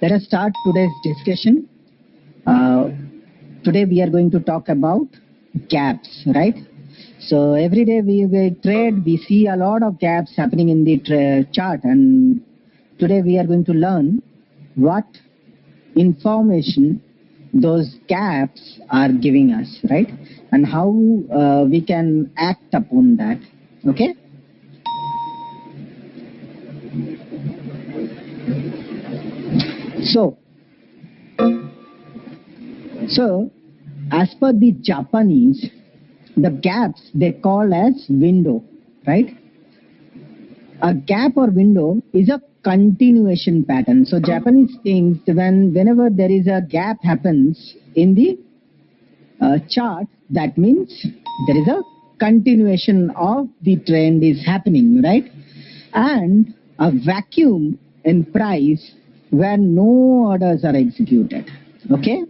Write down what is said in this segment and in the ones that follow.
Let us start today's discussion. Today we are going to talk about gaps, right? So every day we trade, we see a lot of gaps happening in the chart, and today we are going to learn what information those gaps are giving us, right? And how we can act upon that, okay? So, as per the Japanese, the gaps they call as window, right? A gap or window is a continuation pattern. So Japanese thinks whenever there is a gap happens in the chart, that means there is a continuation of the trend is happening, right? And a vacuum in price where no orders are executed, okay?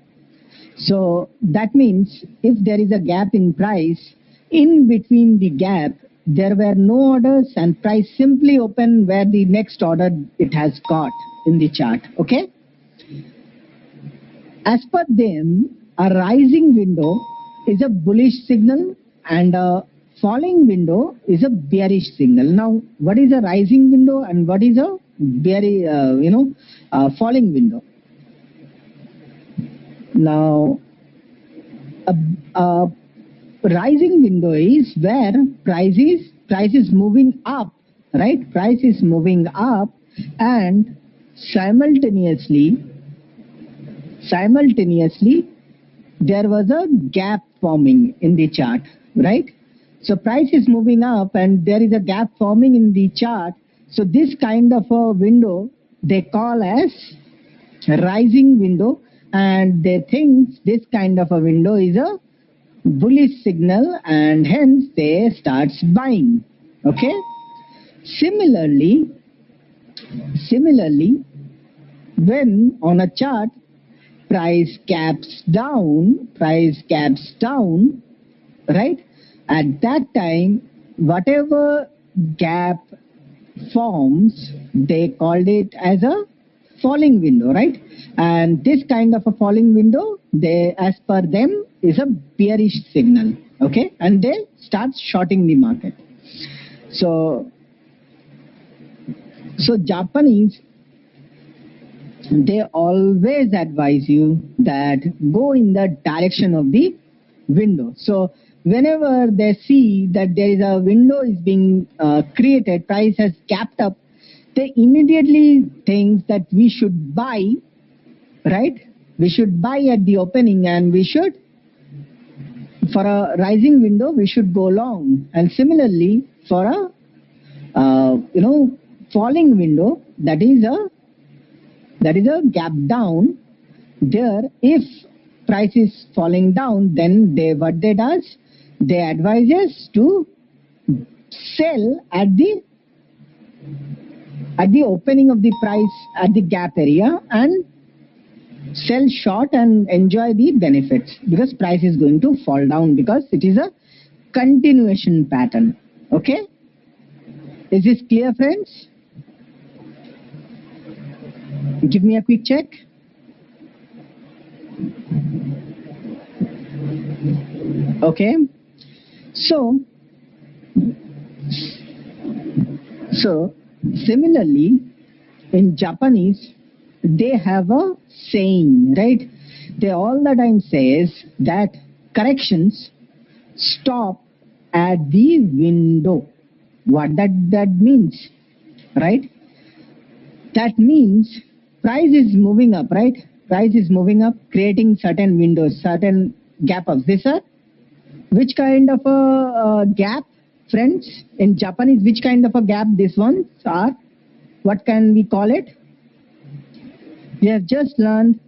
So that means if there is a gap in price, in between the gap, there were no orders and price simply opened where the next order it has got in the chart, okay? As per them, a rising window is a bullish signal and a falling window is a bearish signal. Now, what is a rising window and what is a falling window? Now, a rising window is where price is moving up, right? Price is moving up, and simultaneously there was a gap forming in the chart, right? So price is moving up and there is a gap forming in the chart. So this kind of a window they call as rising window, and they think this kind of a window is a bullish signal and hence they starts buying, okay? Similarly, when on a chart price gaps down, right? At that time, whatever gap forms, they called it as a falling window, right? And this kind of a falling window, they, as per them, is a bearish signal, okay? And they start shorting the market. So Japanese, they always advise you that go in the direction of the window. So whenever they see that there is a window is being created, price has gapped up, they immediately think that we should buy, right? We should buy at the opening, and we should, for a rising window, we should go long. And similarly, for a falling window, that is a gap down. There, if price is falling down, then they advise us to sell at the opening of the price at the gap area and sell short and enjoy the benefits, because price is going to fall down because it is a continuation pattern, okay? Is this clear, friends? Give me a quick check. Okay. So similarly, in Japanese, they have a saying, right? They all the time says that corrections stop at the window. What that means, right? That means price is moving up, right? Price is moving up, creating certain windows, certain gap ups. These are which kind of a gap, friends? In Japanese, which kind of a gap these ones are? What can we call it? We have just learned.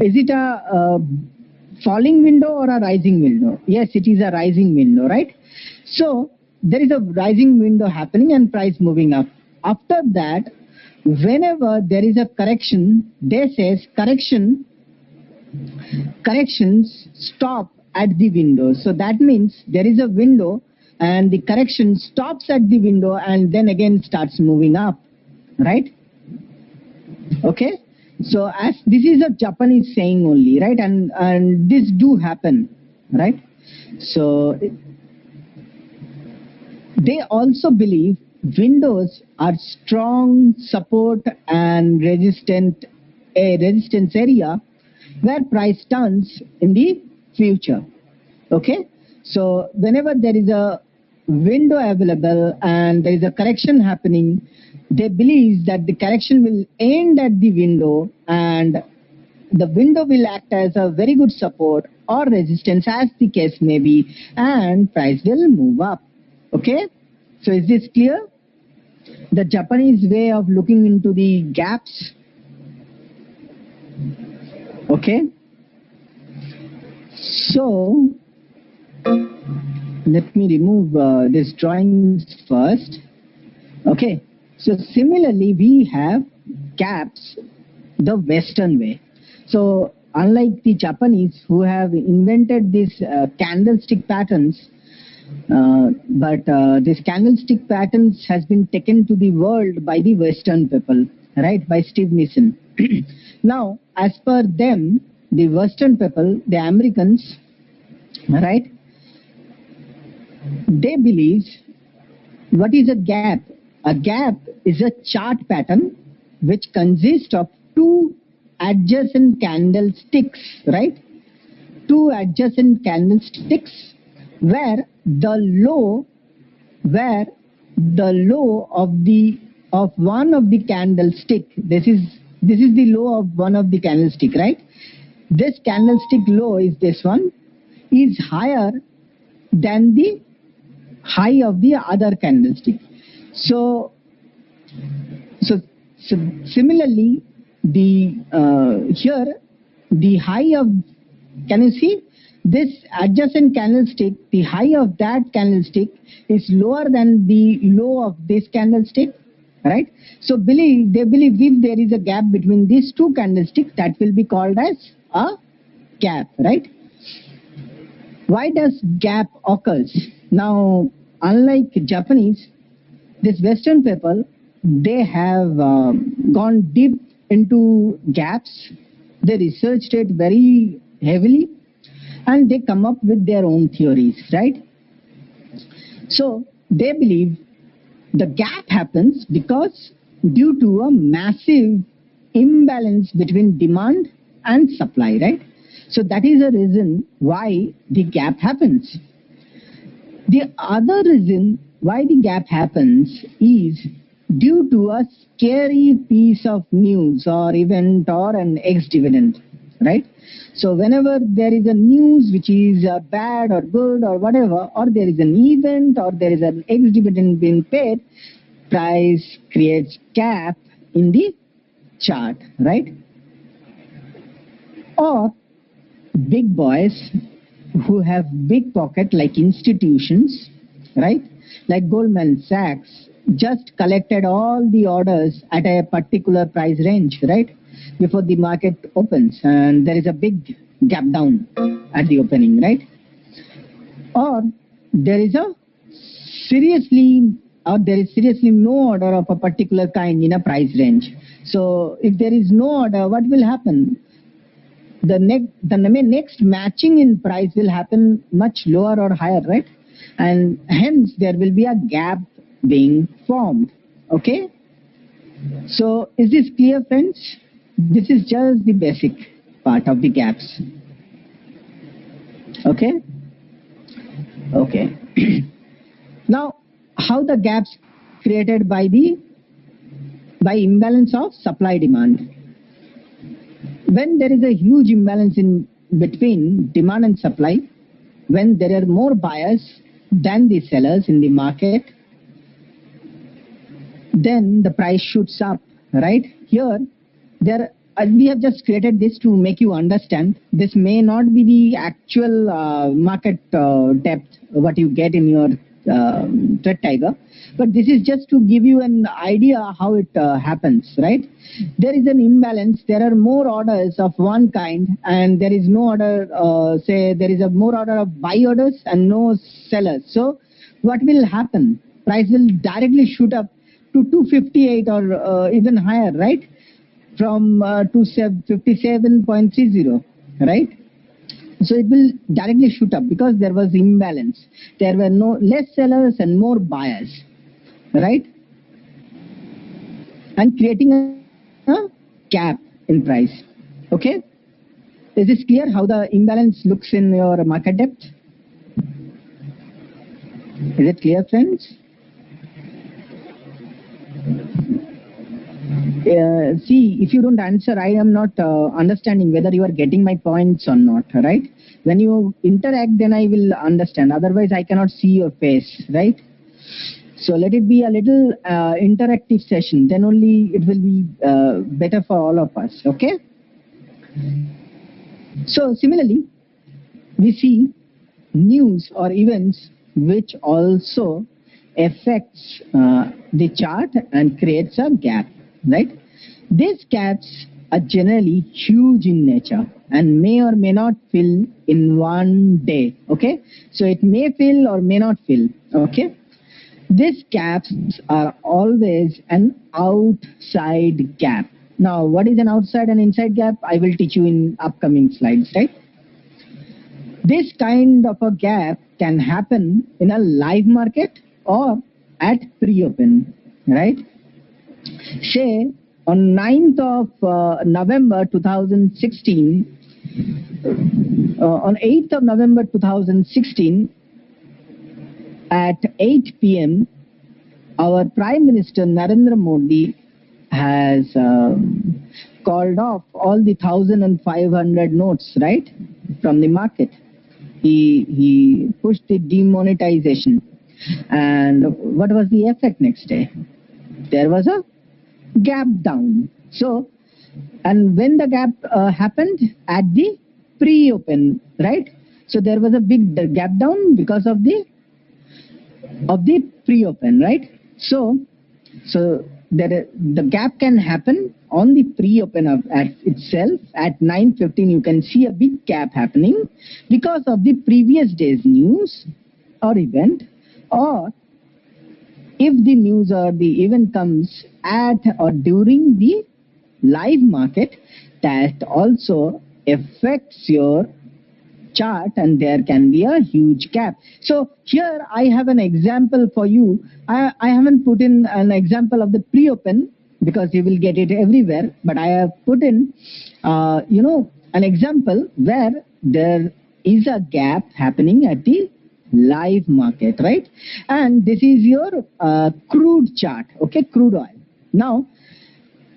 Is it a falling window or a rising window? Yes, it is a rising window, right? So there is a rising window happening and price moving up. After that, whenever there is a correction, they says corrections stop at the window. So that means there is a window and the correction stops at the window and then again starts moving up, right? Okay, so as this is a Japanese saying only, right? And this do happen, right? So they also believe windows are strong support and resistant a resistance area where price turns in the future. Okay, so whenever there is a window available and there is a correction happening, they believe that the correction will end at the window, and the window will act as a very good support or resistance as the case may be, and price will move up. Okay, so is this clear? The Japanese way of looking into the gaps. Okay, so let me remove this drawings first. Okay, so similarly we have gaps the Western way. So unlike the Japanese who have invented these candlestick patterns, but this candlestick patterns has been taken to the world by the Western people, right? By Steve Nissen. Now, as per them, the Western people, the Americans, right? They believe what is a gap? A gap is a chart pattern which consists of two adjacent candlesticks, right? Two adjacent candlesticks where the low of one of the candlestick, this is the low of one of the candlestick, right? This candlestick low is this one, is higher than the high of the other candlestick. So similarly, the here the high of, can you see this adjacent candlestick? The high of that candlestick is lower than the low of this candlestick, right? So they believe if there is a gap between these two candlesticks, that will be called as a gap, right? Why does gap occurs? Now, unlike Japanese, this Western people, they have gone deep into gaps. They researched it very heavily and they come up with their own theories, right? So they believe the gap happens because due to a massive imbalance between demand and supply, right? So that is the reason why the gap happens. The other reason why the gap happens is due to a scary piece of news or event or an ex-dividend, right? So whenever there is a news which is bad or good or whatever, or there is an event or there is an ex-dividend being paid, price creates gap in the chart, right? Or big boys who have big pocket like institutions, right? Like Goldman Sachs just collected all the orders at a particular price range, right? Before the market opens and there is a big gap down at the opening, right? Or there is seriously no order of a particular kind in a price range. So if there is no order, what will happen? The next matching in price will happen much lower or higher, right? And hence there will be a gap being formed. Okay? So is this clear, friends? This is just the basic part of the gaps. Okay? Okay. Now, how the gaps created by imbalance of supply demand. When there is a huge imbalance in between demand and supply, when there are more buyers than the sellers in the market, then the price shoots up, right? Here, we have just created this to make you understand. This may not be the actual market depth, what you get in your Trade Tiger, but this is just to give you an idea how it happens, right? There is an imbalance. There are more orders of one kind and there is no order, say there is a more order of buy orders and no sellers. So what will happen? Price will directly shoot up to 258 or even higher, right? from to 57.30, right? So it will directly shoot up because there was imbalance. There were no less sellers and more buyers, right? And creating a gap in price. Okay? Is this clear how the imbalance looks in your market depth? Is it clear, friends? See, if you don't answer, I am not understanding whether you are getting my points or not, right? When you interact, then I will understand. Otherwise, I cannot see your face, right? So let it be a little interactive session. Then only it will be better for all of us, okay? So similarly, we see news or events which also affects the chart and creates a gap, right? These gaps are generally huge in nature and may or may not fill in one day, okay? So it may fill or may not fill, okay? These gaps are always an outside gap. Now, what is an outside and inside gap? I will teach you in upcoming slides, right? This kind of a gap can happen in a live market or at pre-open, right? Say on 9th of November 2016, on 8th of November 2016 at 8 p.m., our Prime Minister Narendra Modi has called off all the 1,500 notes, right, from the market. He pushed the demonetization. And what was the effect next day? There was a gap down. So, and when the gap happened at the pre-open, right? So there was a big gap down because of the pre-open, right? So the gap can happen on the pre-open at itself at 9:15. You can see a big gap happening because of the previous day's news or event, or if the news or the event comes at or during the live market, that also affects your chart and there can be a huge gap. So here I have an example for you. I haven't put in an example of the pre-open because you will get it everywhere, but I have put in an example where there is a gap happening at the live market, right? And this is your crude chart, okay, crude oil. Now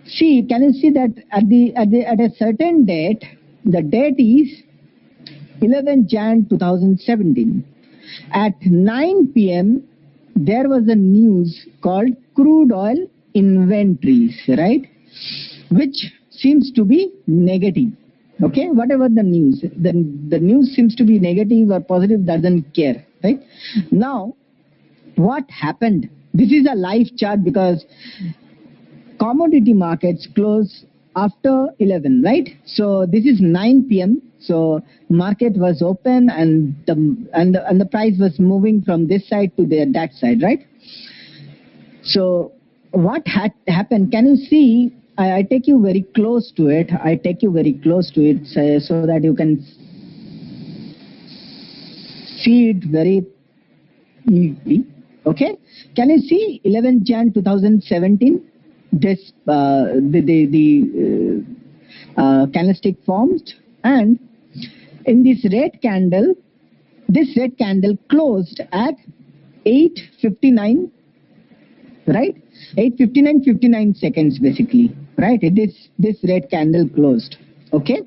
see, can you see that at a certain date, the date is 11 Jan 2017. At 9 p.m., there was a news called crude oil inventories, right? Which seems to be negative. Okay, whatever the news, the news seems to be negative or positive, doesn't care, right? Now, what happened? This is a live chart because commodity markets close after 11, right? So this is 9 p.m. So market was open and the price was moving from this side to that side, right? So what had happened? Can you see? I take you very close to it. I take you very close to it so that you can see it very easily. Okay? Can you see 11 Jan 2017? This candlestick formed, and in this red candle closed at 8:59, right? 8:59 seconds basically, right? This red candle closed. Okay,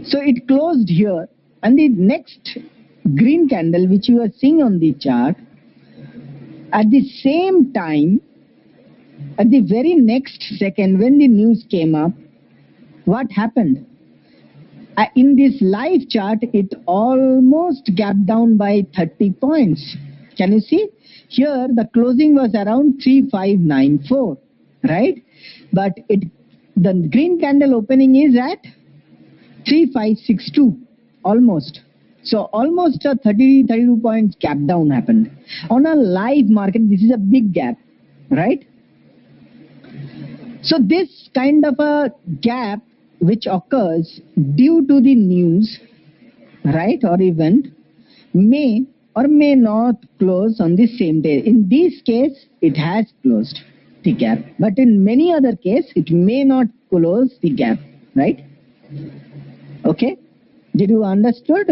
so it closed here, and the next green candle which you are seeing on the chart, at the same time, at the very next second when the news came up, what happened? In this live chart, it almost gapped down by 30 points. Can you see? Here, the closing was around 3594, right? But the green candle opening is at 3562, almost. So almost a 32 points gap down happened. On a live market, this is a big gap, right? So this kind of a gap which occurs due to the news, right, or event, may or may not close on the same day. In this case, it has closed the gap, but in many other case, it may not close the gap, right? Okay. Did you understood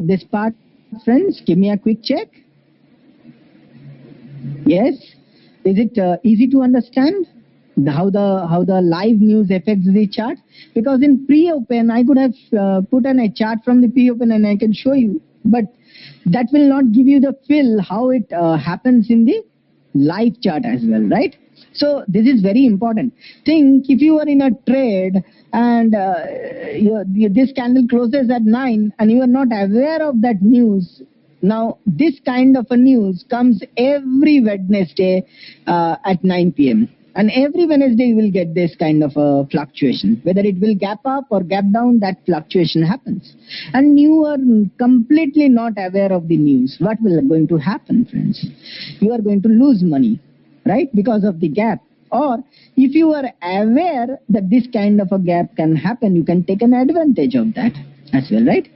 this part, friends? Give me a quick check. Yes. Is it easy to understand how the live news affects the chart? Because in pre-open, I could have put a chart from the pre-open and I can show you, but that will not give you the feel how it happens in the live chart as well, right? So this is very important. Think if you are in a trade and this candle closes at 9 and you are not aware of that news. Now this kind of a news comes every Wednesday at 9 p.m. And every Wednesday you will get this kind of a fluctuation. Whether it will gap up or gap down, that fluctuation happens. And you are completely not aware of the news. What will going to happen, friends? You are going to lose money, right? Because of the gap. Or if you are aware that this kind of a gap can happen, you can take an advantage of that as well, right?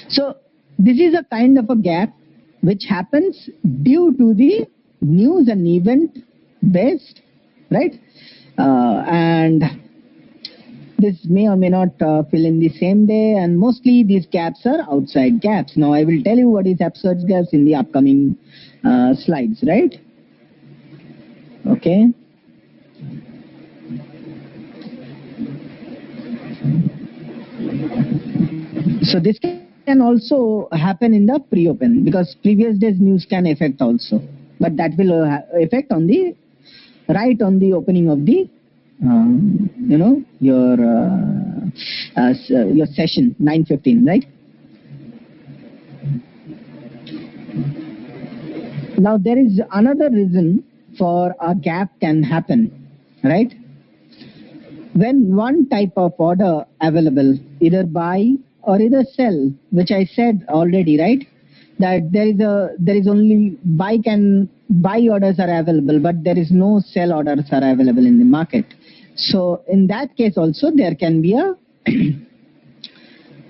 So this is a kind of a gap which happens due to the news and event based, right? And this may or may not fill in the same day, and mostly these gaps are outside gaps. Now I will tell you what is outside gaps in the upcoming slides, right? Okay. So this can also happen in the pre-open because previous day's news can affect also, but that will affect on the right on the opening of the your session 9:15, right? Now there is another reason for a gap can happen, right? When one type of order available, either buy or either sell, which I said already, right? That there is only buy orders are available, but there is no sell orders are available in the market. So in that case also there can be a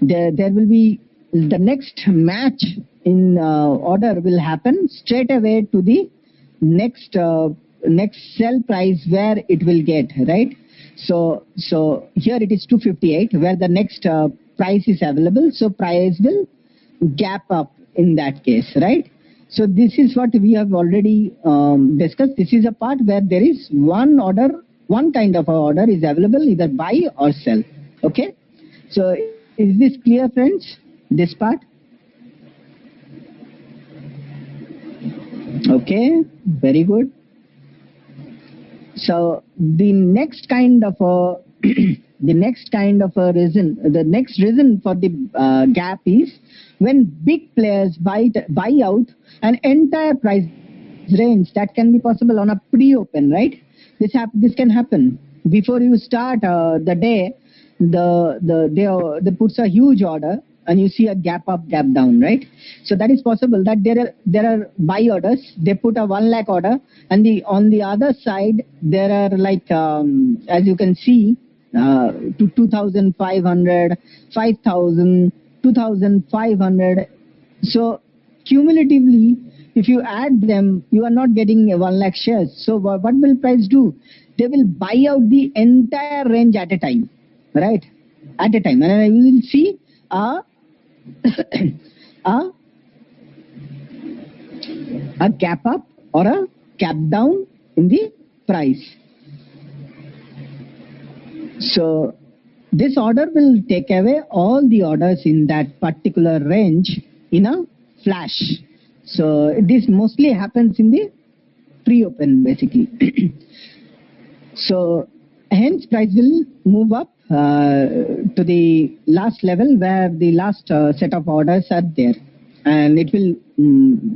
there will be the next match in order will happen straight away to the next sell price where it will get, right? So here it is 258 where the next price is available, so price will gap up in that case, right? So this is what we have already discussed. This is a part where there is one kind of order is available, either buy or sell. Okay. So is this clear, friends? This part? Okay, very good. So the next kind of a the next reason for the gap is when big players buy out an entire price range. That can be possible on a pre-open, right? This can happen before you start the day. They puts a huge order and you see a gap up, gap down, right? So that is possible that there are buy orders. They put a 1 lakh order, and on the other side there are like as you can see to 2,500, 5,000, 2,500. So cumulatively, if you add them, you are not getting 1 lakh shares. So what will price do? They will buy out the entire range at a time, right? At a time, and you will see a gap up or a gap down in the price. So this order will take away all the orders in that particular range in a flash. So this mostly happens in the pre-open basically. So hence price will move up to the last level where the last set of orders are there, and it will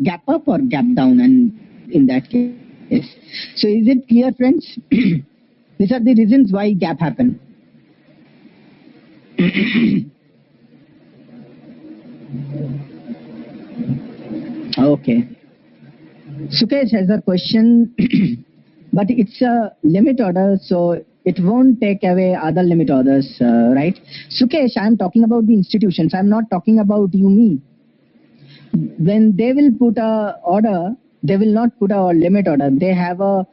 gap up or gap down, and in that case. So is it clear, friends? These are the reasons why gap happen. Okay. Sukesh has a question. but it's a limit order, so it won't take away other limit orders, right? Sukesh, I'm talking about the institutions. I'm not talking about you, me. When they will put a order, they will not put a limit order. They have a,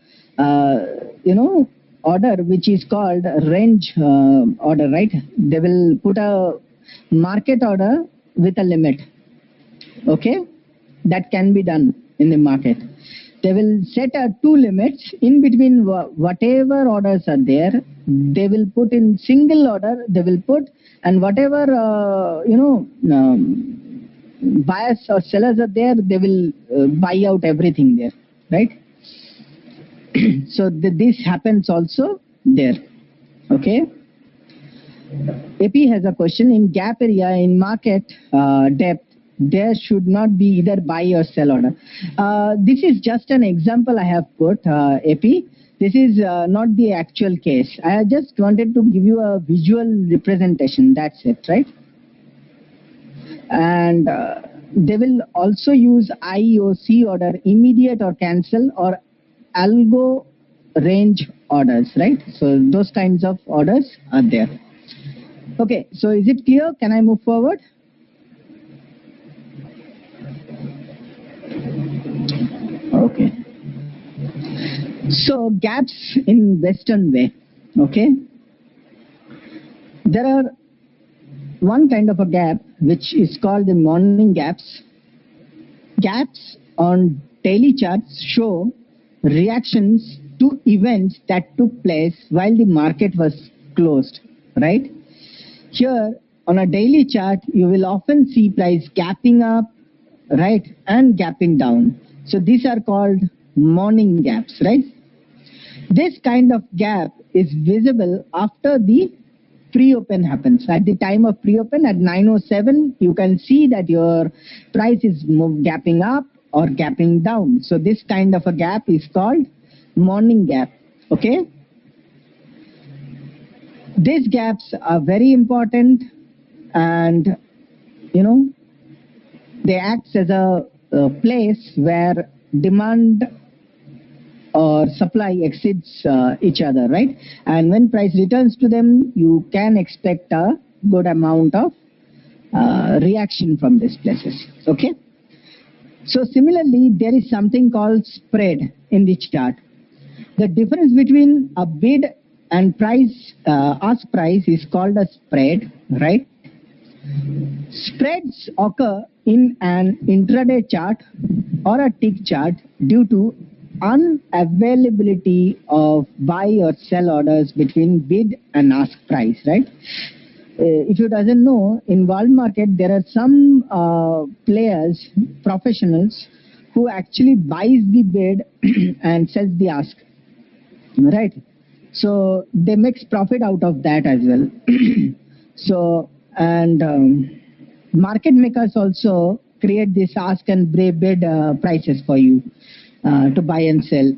order which is called range order, right? They will put a market order with a limit. Okay, that can be done in the market. They will set two limits in between whatever orders are there. They will put in single order. They will put, and whatever buyers or sellers are there, they will buy out everything there, right? So this happens also there. Okay. AP has a question. In gap area in market depth, there should not be either buy or sell order. This is just an example I have put, AP. This is not the actual case. I just wanted to give you a visual representation. That's it, right? And they will also use IOC order, immediate or cancel, or algo range orders, right? So those kinds of orders are there. Okay, so is it clear? Can I move forward? Okay. So gaps in Western way. Okay. There are one kind of a gap which is called the morning gaps. Gaps on daily charts show reactions to events that took place while the market was closed, right? Here on a daily chart, you will often see price gapping up, right, and gapping down. So these are called morning gaps, right? This kind of gap is visible after the pre-open happens. At the time of pre-open at 9:07, you can see that your price is gapping up or gapping down. So this kind of a gap is called morning gap. Okay. These gaps are very important, and they act as a place where demand or supply exceeds each other, right? And when price returns to them, you can expect a good amount of reaction from these places. Okay. So similarly, there is something called spread in the chart. The difference between a bid and price, ask price, is called a spread, right? Spreads occur in an intraday chart or a tick chart due to unavailability of buy or sell orders between bid and ask price, right? If you doesn't know, in world market there are some players, professionals, who actually buys the bid and sells the ask, right? So they makes profit out of that as well. So and market makers also create this ask and bid prices for you to buy and sell.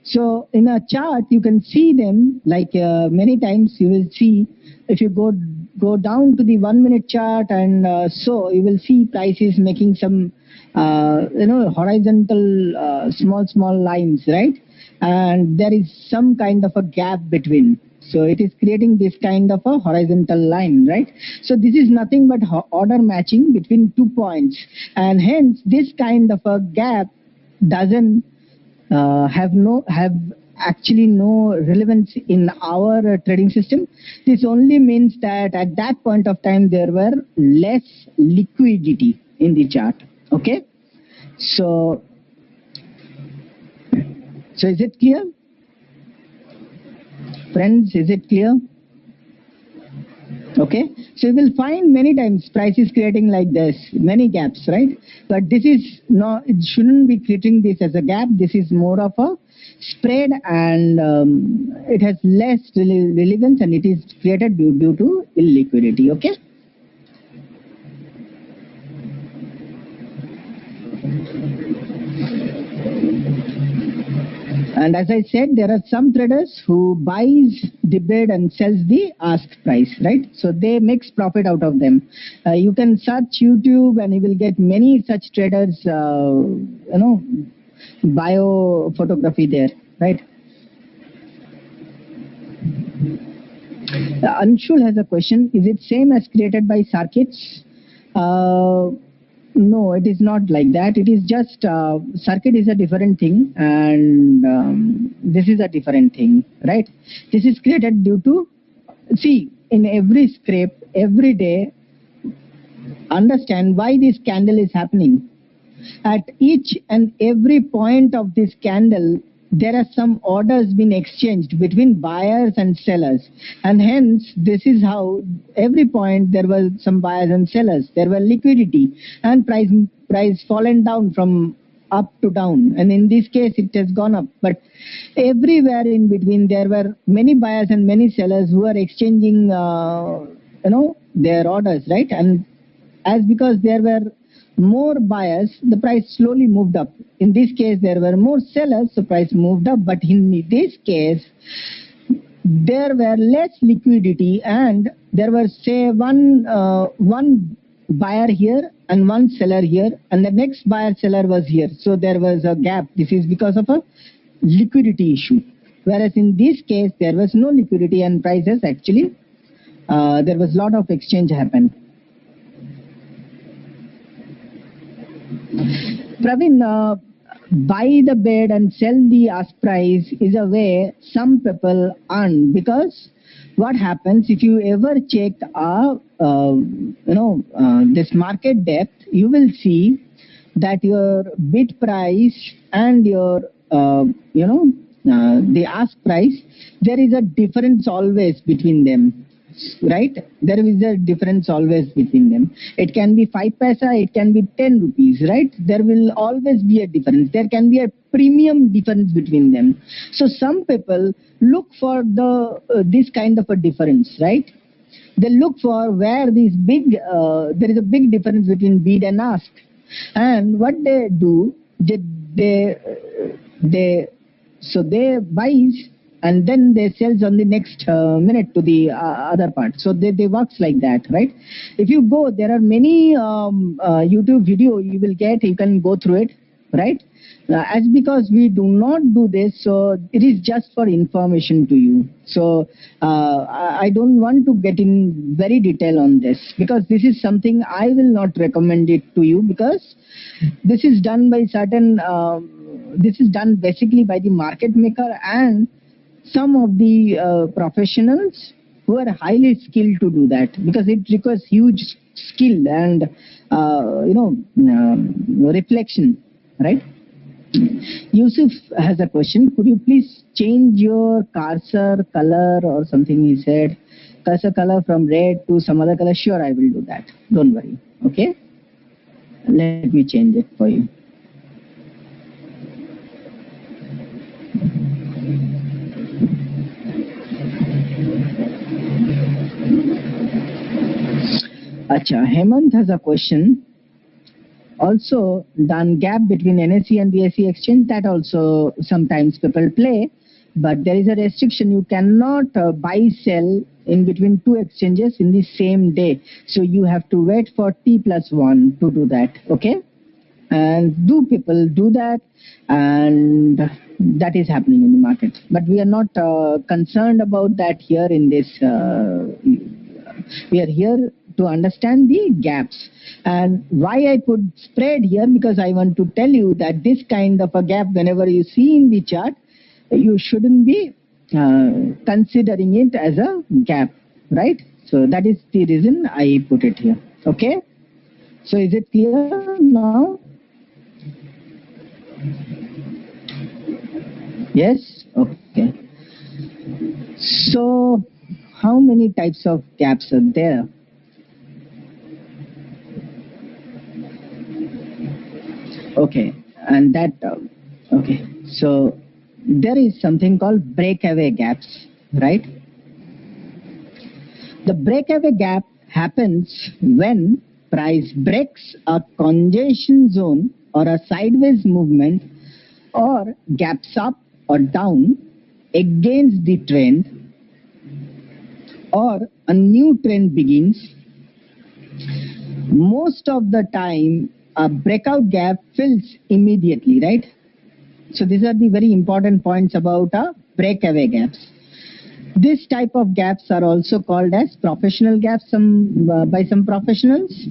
So in a chart you can see them, like many times you will see, if you go down to the 1 minute chart, and so you will see prices making some horizontal small lines, right? And there is some kind of a gap between. So it is creating this kind of a horizontal line, right? So this is nothing but order matching between 2 points, and hence this kind of a gap doesn't have actually no relevance in our trading system. This only means that at that point of time there were less liquidity in the chart. Okay. So is it clear? Friends, is it clear? Okay. So you will find many times price is creating like this, many gaps, right? But this is not, it shouldn't be treating this as a gap. This is more of a spread, and it has less relevance, and it is created due to illiquidity. Okay. And as I said, there are some traders who buys the bid and sells the ask price, right? So they makes profit out of them. You can search YouTube and you will get many such traders, bio photography there, right? Anshul has a question. Is it same as created by circuits? Uh, no, it is not like that. It is just circuit is a different thing, and this is a different thing, right? This is created due to, see, in every scrape every day. Understand why this candle is happening. At each and every point of this candle, there are some orders being exchanged between buyers and sellers, and hence this is how every point there were some buyers and sellers, there were liquidity, and price fallen down from up to down, and in this case it has gone up. But everywhere in between there were many buyers and many sellers who are exchanging their orders, right? And as because there were more buyers, the price slowly moved up. In this case, there were more sellers, the price moved up. But in this case, there were less liquidity, and there was, say, one buyer here and one seller here, and the next buyer seller was here. So there was a gap. This is because of a liquidity issue. Whereas in this case, there was no liquidity, and prices actually there was a lot of exchange happened. Praveen, buy the bid and sell the ask price is a way some people earn, because what happens if you ever check this market depth, you will see that your bid price and your the ask price, there is a difference always between them. Right, there is a difference always between them. It can be 5 paisa, it can be 10 rupees, right? There will always be a difference. There can be a premium difference between them. So some people look for this kind of a difference, right? They look for where these there is a big difference between bid and ask, and what they do, they buys, and then they sells on the next minute to the other part. So they works like that, right? If you go, there are many YouTube video you will get, you can go through it, right? As because we do not do this, so it is just for information to you. So I don't want to get in very detail on this, because this is something I will not recommend it to you, because this is done by certain, this is done basically by the market maker and some of the professionals who are highly skilled to do that, because it requires huge skill and reflection, right? Yusuf has a question. Could you please change your cursor color or something? He said cursor color from red to some other color. Sure, I will do that. Don't worry. Okay, let me change it for you. Acha, Hemant has a question. Also, done gap between NSE and BSE exchange, that also sometimes people play, but there is a restriction. You cannot buy sell in between two exchanges in the same day. So you have to wait for T+1 to do that. Okay, and do people do that? And that is happening in the market. But we are not concerned about that here in this. We are here to understand the gaps. And why I put spread here, because I want to tell you that this kind of a gap, whenever you see in the chart, you shouldn't be considering it as a gap, right? So that is the reason I put it here. Okay, so is it clear now? Yes. Okay, so how many types of gaps are there? Okay, and that okay, so there is something called breakaway gaps, right? The breakaway gap happens when price breaks a congestion zone or a sideways movement, or gaps up or down against the trend, or a new trend begins. Most of the time, a breakout gap fills immediately, right? So these are the very important points about breakaway gaps. This type of gaps are also called as professional gaps by some professionals.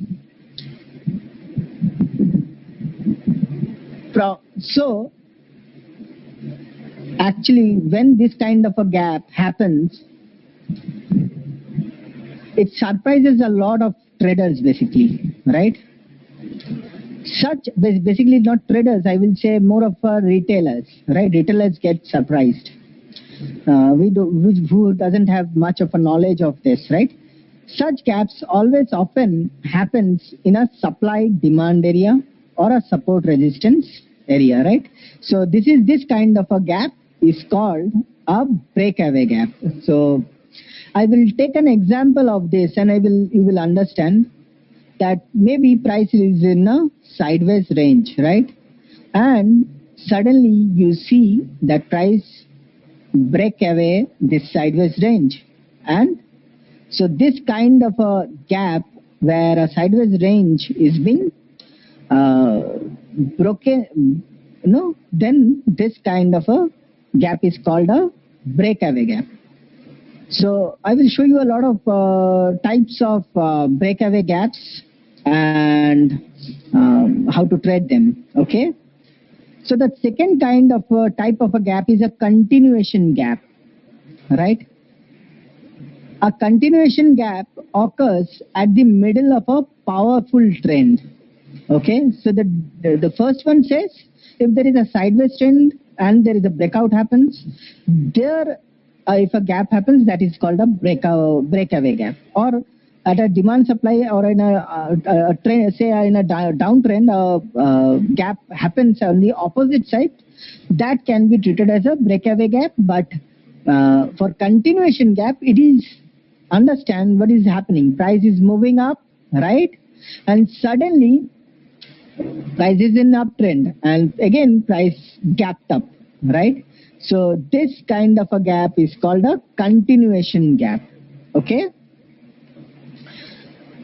So actually when this kind of a gap happens, it surprises a lot of traders basically, right? Such basically not traders, I will say more of retailers, right? Retailers get surprised. Who doesn't have much of a knowledge of this, right? Such gaps always often happens in a supply demand area or a support resistance area, right? So this kind of a gap is called a breakaway gap. So I will take an example of this and you will understand that maybe price is in a sideways range, right? And suddenly you see that price break away this sideways range. And so this kind of a gap where a sideways range is being broken, then this kind of a gap is called a breakaway gap. So I will show you a lot of types of breakaway gaps and how to trade them. Okay. So the second kind of type of a gap is a continuation gap, right? A continuation gap occurs at the middle of a powerful trend. Okay, so the first one says if there is a sideways trend and there is a breakout happens, there if a gap happens, that is called a breakaway gap. Or at a demand supply or in a trend, say in a downtrend, gap happens on the opposite side, that can be treated as a breakaway gap. But for continuation gap, it is understand what is happening. Price is moving up, right? And suddenly price is in uptrend and again price gapped up, right? So this kind of a gap is called a continuation gap. Okay.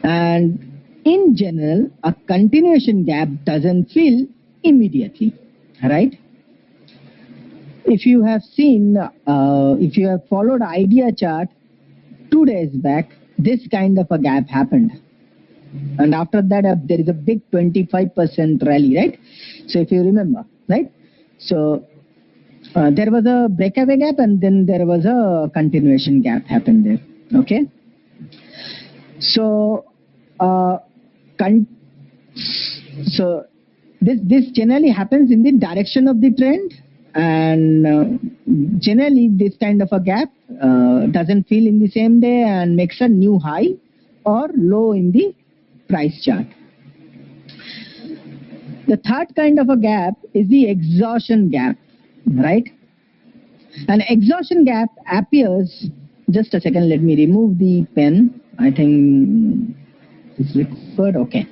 And in general, a continuation gap doesn't fill immediately, right? If you have seen, if you have followed idea chart 2 days back, this kind of a gap happened. And after that, there is a big 25% rally, right? So if you remember, right? So there was a breakaway gap and then there was a continuation gap happened there. Okay. So so this generally happens in the direction of the trend, and generally this kind of a gap doesn't fill in the same day and makes a new high or low in the price chart. The third kind of a gap is the exhaustion gap, right? An exhaustion gap appears, just a second, let me remove the pen. I think it's required. Okay.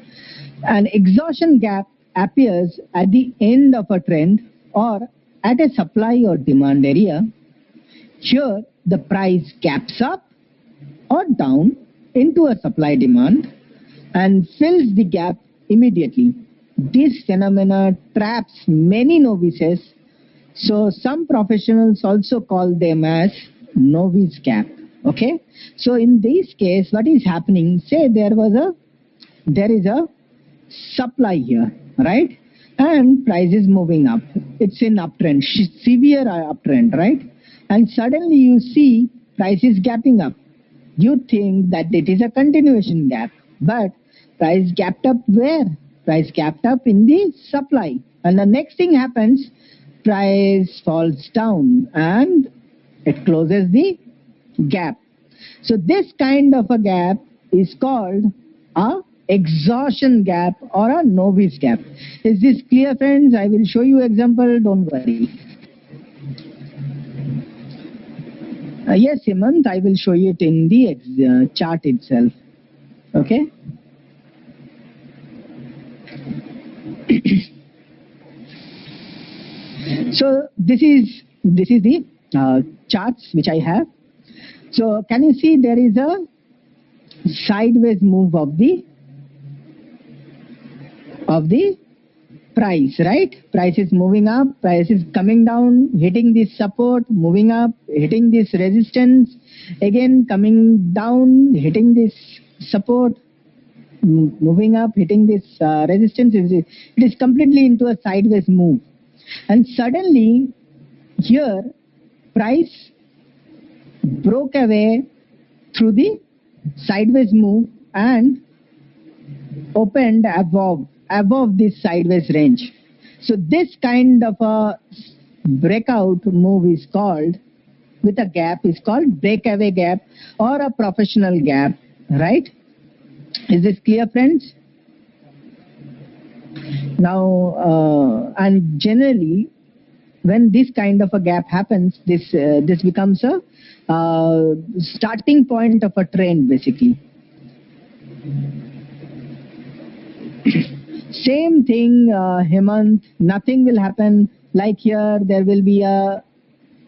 An exhaustion gap appears at the end of a trend or at a supply or demand area. Here, the price gaps up or down into a supply demand and fills the gap immediately. This phenomena traps many novices, so some professionals also call them as novice gap. Okay, so in this case, what is happening? Say there is a supply here, right? And price is moving up. It's in uptrend, severe uptrend, right? And suddenly you see price is gapping up. You think that it is a continuation gap, but price gapped up where? Price gapped up in the supply. And the next thing happens, price falls down and it closes the gap. So this kind of a gap is called a exhaustion gap or a novice gap. Is this clear, friends? I will show you example, don't worry. Yes, Hemant, I will show you it in the chart itself. Okay. So this is the charts which I have. So can you see there is a sideways move of the price, right? Price is moving up, price is coming down, hitting this support, moving up, hitting this resistance, again coming down, hitting this support, moving up, hitting this resistance. It is completely into a sideways move. And suddenly here price broke away through the sideways move and opened above this sideways range. So this kind of a breakout move is called, with a gap, is called breakaway gap or a professional gap, right? Is this clear, friends? Now, and generally, when this kind of a gap happens, this becomes a starting point of a trend, basically. Same thing, Hemant, nothing will happen. Like here, there will be a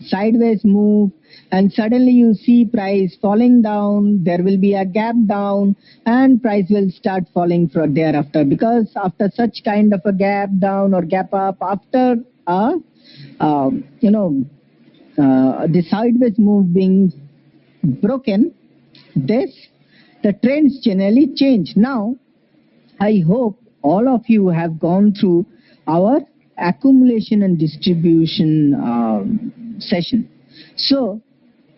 sideways move and suddenly you see price falling down, there will be a gap down and price will start falling from thereafter, because after such kind of a gap down or gap up, after the sideways move being broken, the trends generally change. Now, I hope all of you have gone through our accumulation and distribution session. So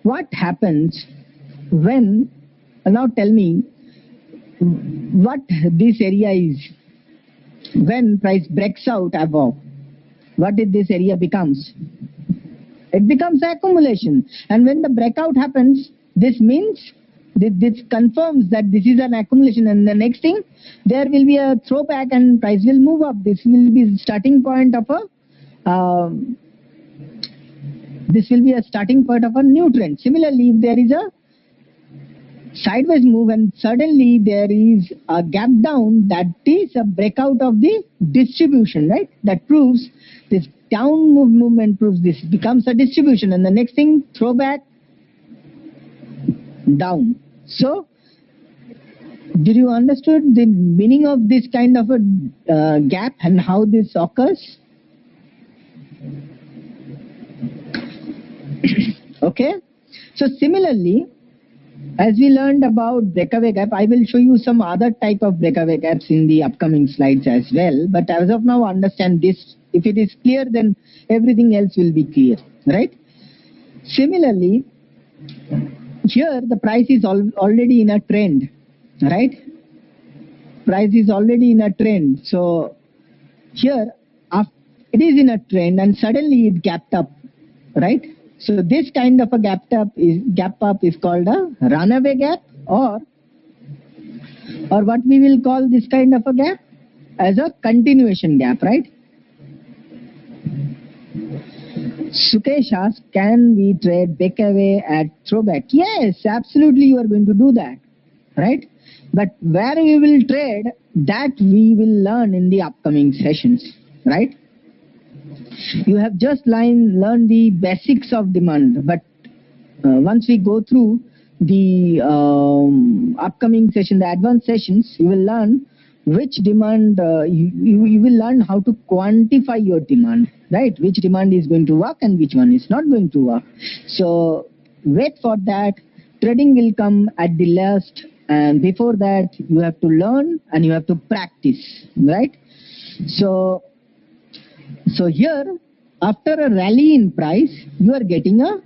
what happens when, now tell me what this area is when price breaks out above. What did this area becomes? It becomes accumulation. And when the breakout happens, this means this confirms that this is an accumulation, and the next thing there will be a throwback and price will move up. This will be starting point of a new trend. Similarly, if there is a sideways move and suddenly there is a gap down, that is a breakout of the distribution, right? That proves this down movement proves this becomes a distribution, and the next thing throwback down. So did you understood the meaning of this kind of a gap and how this occurs? Okay, so similarly, as we learned about breakaway gap, I will show you some other type of breakaway gaps in the upcoming slides as well. But as of now, understand this. If it is clear, then everything else will be clear, right? Similarly, here the price is already in a trend, right? Price is already in a trend. So here it is in a trend and suddenly it gapped up, right? So this kind of a gap up is called a runaway gap, or what we will call this kind of a gap as a continuation gap, right? Sukesh asked, can we trade breakaway at throwback? Yes, absolutely, you are going to do that, right? But where we will trade, that we will learn in the upcoming sessions, right? You have just learned the basics of demand, but once we go through the upcoming session, the advanced sessions, you will learn which demand, you will learn how to quantify your demand, right? Which demand is going to work and which one is not going to work. So wait for that. Trading will come at the last, and before that you have to learn and you have to practice, right? So here, after a rally in price, you are getting a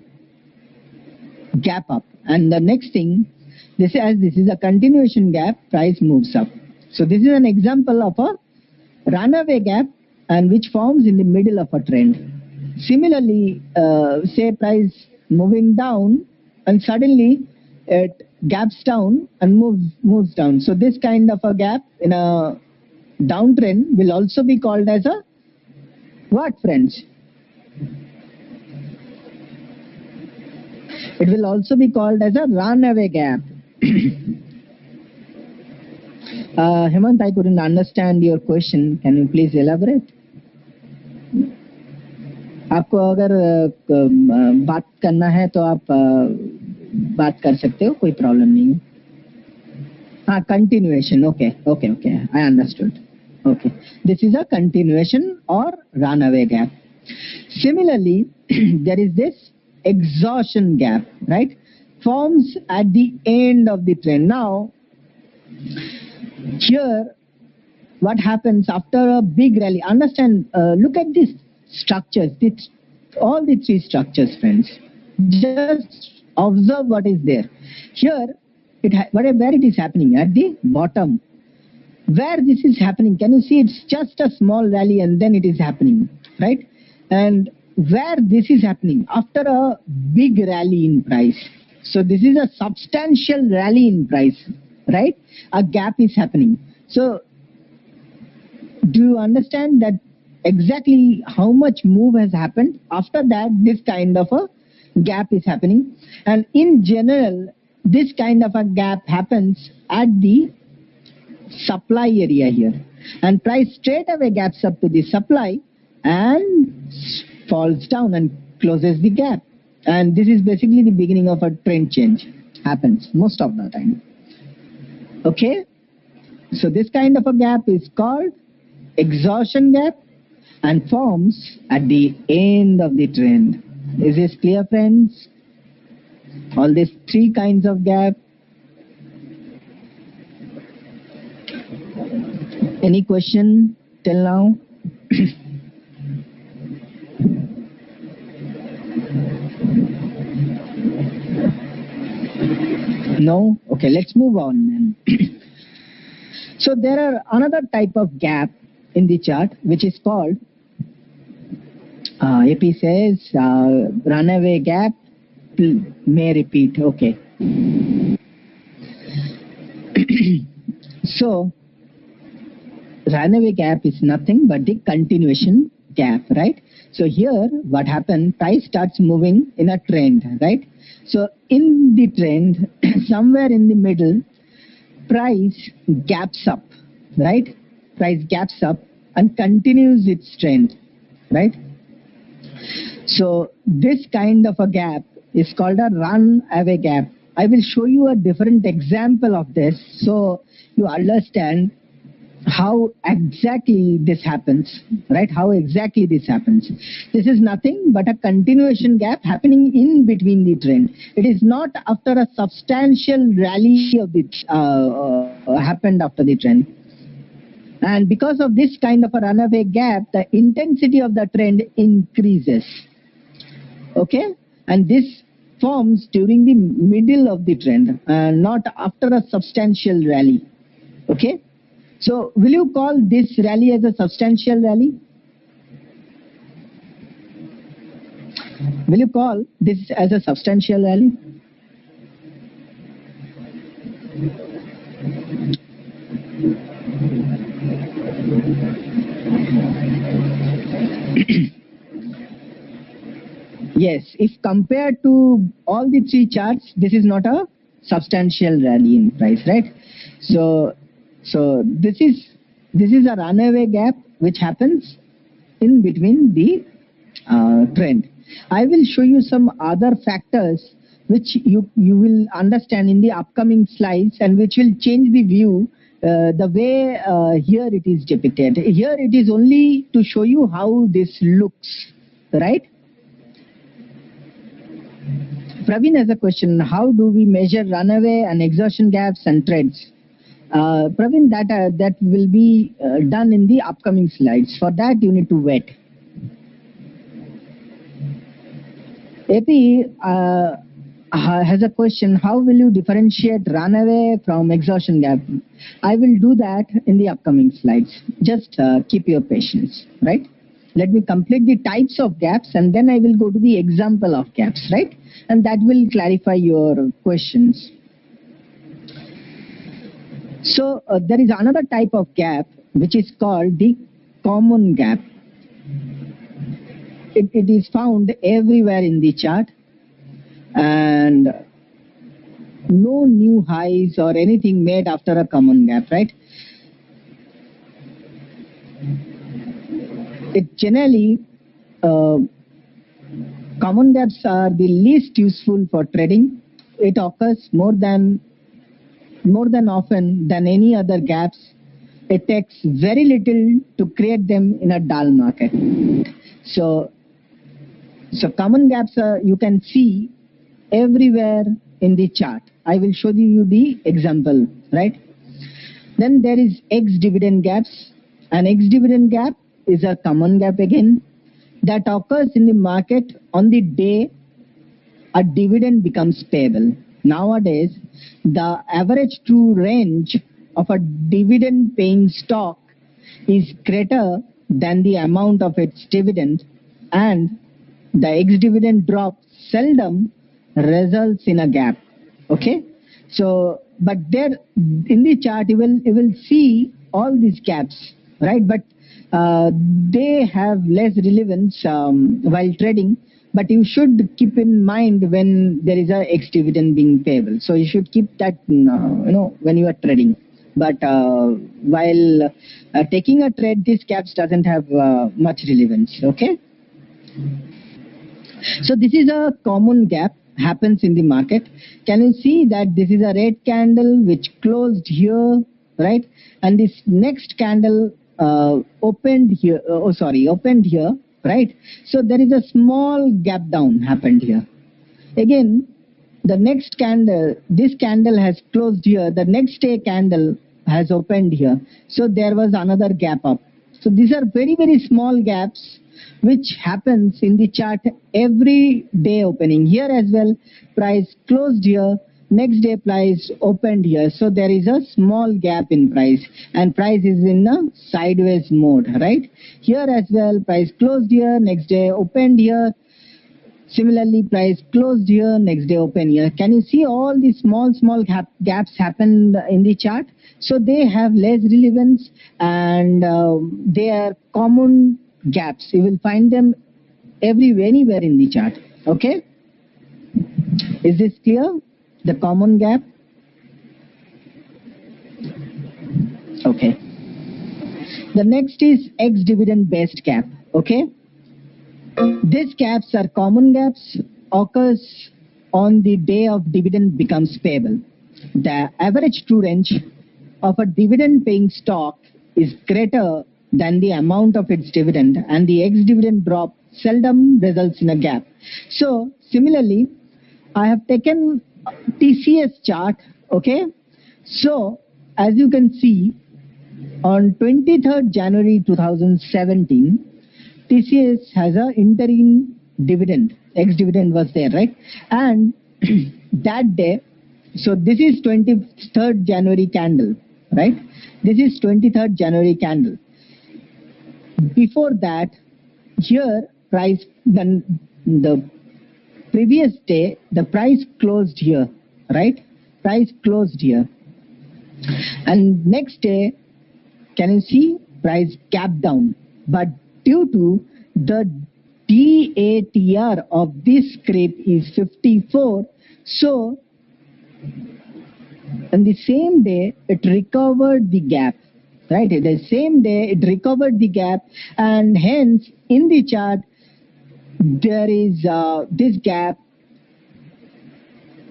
gap up, and the next thing, this is a continuation gap, price moves up. So this is an example of a runaway gap, and which forms in the middle of a trend. Similarly, say price moving down and suddenly it gaps down and moves down. So this kind of a gap in a downtrend will also be called as a what, friends? It will also be called as a runaway gap. Hemant, I couldn't understand your question. Can you please elaborate? आपको अगर बात करना है तो आप बात कर सकते हो, कोई प्रॉब्लम नहीं है. हाँ, continuation. Okay, I understood. Okay, this is a continuation or runaway gap. Similarly, there is this exhaustion gap, right? Forms at the end of the trend. Now, here, what happens after a big rally? Understand, look at these structures, all the three structures, friends. Just observe what is there. Here, where it is happening at the bottom. Where this is happening, can you see it's just a small rally and then it is happening, right? And where this is happening after a big rally in price. So this is a substantial rally in price, right? A gap is happening. So do you understand that exactly how much move has happened? After that, this kind of a gap is happening. And in general, this kind of a gap happens at the supply area here, and price straight away gaps up to the supply and falls down and closes the gap, and this is basically the beginning of a trend change. Happens most of the time. Okay, so this kind of a gap is called exhaustion gap and forms at the end of the trend. Is this clear, friends? All these three kinds of gap. Any question till now? No? Okay, let's move on then. So there are another type of gap in the chart which is called, AP says, runaway gap may repeat. Okay. So runaway gap is nothing but the continuation gap, right? So here what happened, price starts moving in a trend, right? So in the trend, somewhere in the middle, price gaps up, right? Price gaps up and continues its trend, right? So this kind of a gap is called a runaway gap. I will show you a different example of this so you understand how exactly this happens, right? How exactly this happens. This is nothing but a continuation gap happening in between the trend. It is not after a substantial rally of the happened after the trend. And because of this kind of a runaway gap, the intensity of the trend increases. Okay, and this forms during the middle of the trend, not after a substantial rally. Okay. So will you call this rally as a substantial rally? Will you call this as a substantial rally? Yes, if compared to all the three charts, this is not a substantial rally in price, right? So this is a runaway gap which happens in between the trend. I will show you some other factors which you will understand in the upcoming slides and which will change the view the way here it is depicted. Here it is only to show you how this looks, right? Praveen has a question. How do we measure runaway and exhaustion gaps and trends? Praveen, that will be done in the upcoming slides. For that, you need to wait. AP has a question. How will you differentiate runaway from exhaustion gap? I will do that in the upcoming slides. Just keep your patience, right? Let me complete the types of gaps and then I will go to the example of gaps, right? And that will clarify your questions. So there is another type of gap which is called the common gap. It is found everywhere in the chart and no new highs or anything made after a common gap, right? It generally, common gaps are the least useful for trading. It occurs more than often than any other gaps It takes very little to create them in a dull market. So common gaps are, you can see everywhere in the chart. I will show you the example, right? Then there is ex-dividend gaps. An ex-dividend gap is a common gap again that occurs in the market on the day a dividend becomes payable. Nowadays, the average true range of a dividend paying stock is greater than the amount of its dividend, and the ex-dividend drop seldom results in a gap. Okay, so but there in the chart you will see all these gaps, right? But they have less relevance while trading. But you should keep in mind when there is a ex-dividend being payable. So you should keep that when you are trading. But while taking a trade, these gaps doesn't have much relevance. Okay. So this is a common gap happens in the market. Can you see that this is a red candle which closed here, right? And this next candle opened here. Opened here, right? So there is a small gap down happened here. Again, the next candle, this candle has closed here. The next day candle has opened here. So there was another gap up. So these are very, very small gaps which happens in the chart every day opening. Here as well, price closed here, next day price opened here. So there is a small gap in price and price is in a sideways mode, right? Here as well, price closed here, next day opened here. Similarly, price closed here, next day open here. Can you see all these small gaps happen in the chart? So they have less relevance and they are common gaps. You will find them anywhere in the chart. Okay? Is this clear? The common gap? Okay. The next is ex-dividend based gap. Okay? These gaps are common gaps, occurs on the day of dividend becomes payable. The average true range of a dividend paying stock is greater than the amount of its dividend, and the ex-dividend drop seldom results in a gap. So similarly, I have taken TCS chart. Okay, so as you can see, on 23rd January 2017, TCS has a interim dividend. Ex-dividend was there, right? And that day, so this is 23rd January candle, right? This is 23rd January candle. Before that, here price, then the previous day, the price closed here, right? Price closed here. And next day, can you see price gap down? But due to the DATR of this scrape is 54, so on the same day it recovered the gap, right? The same day it recovered the gap, and hence in the chart there is this gap,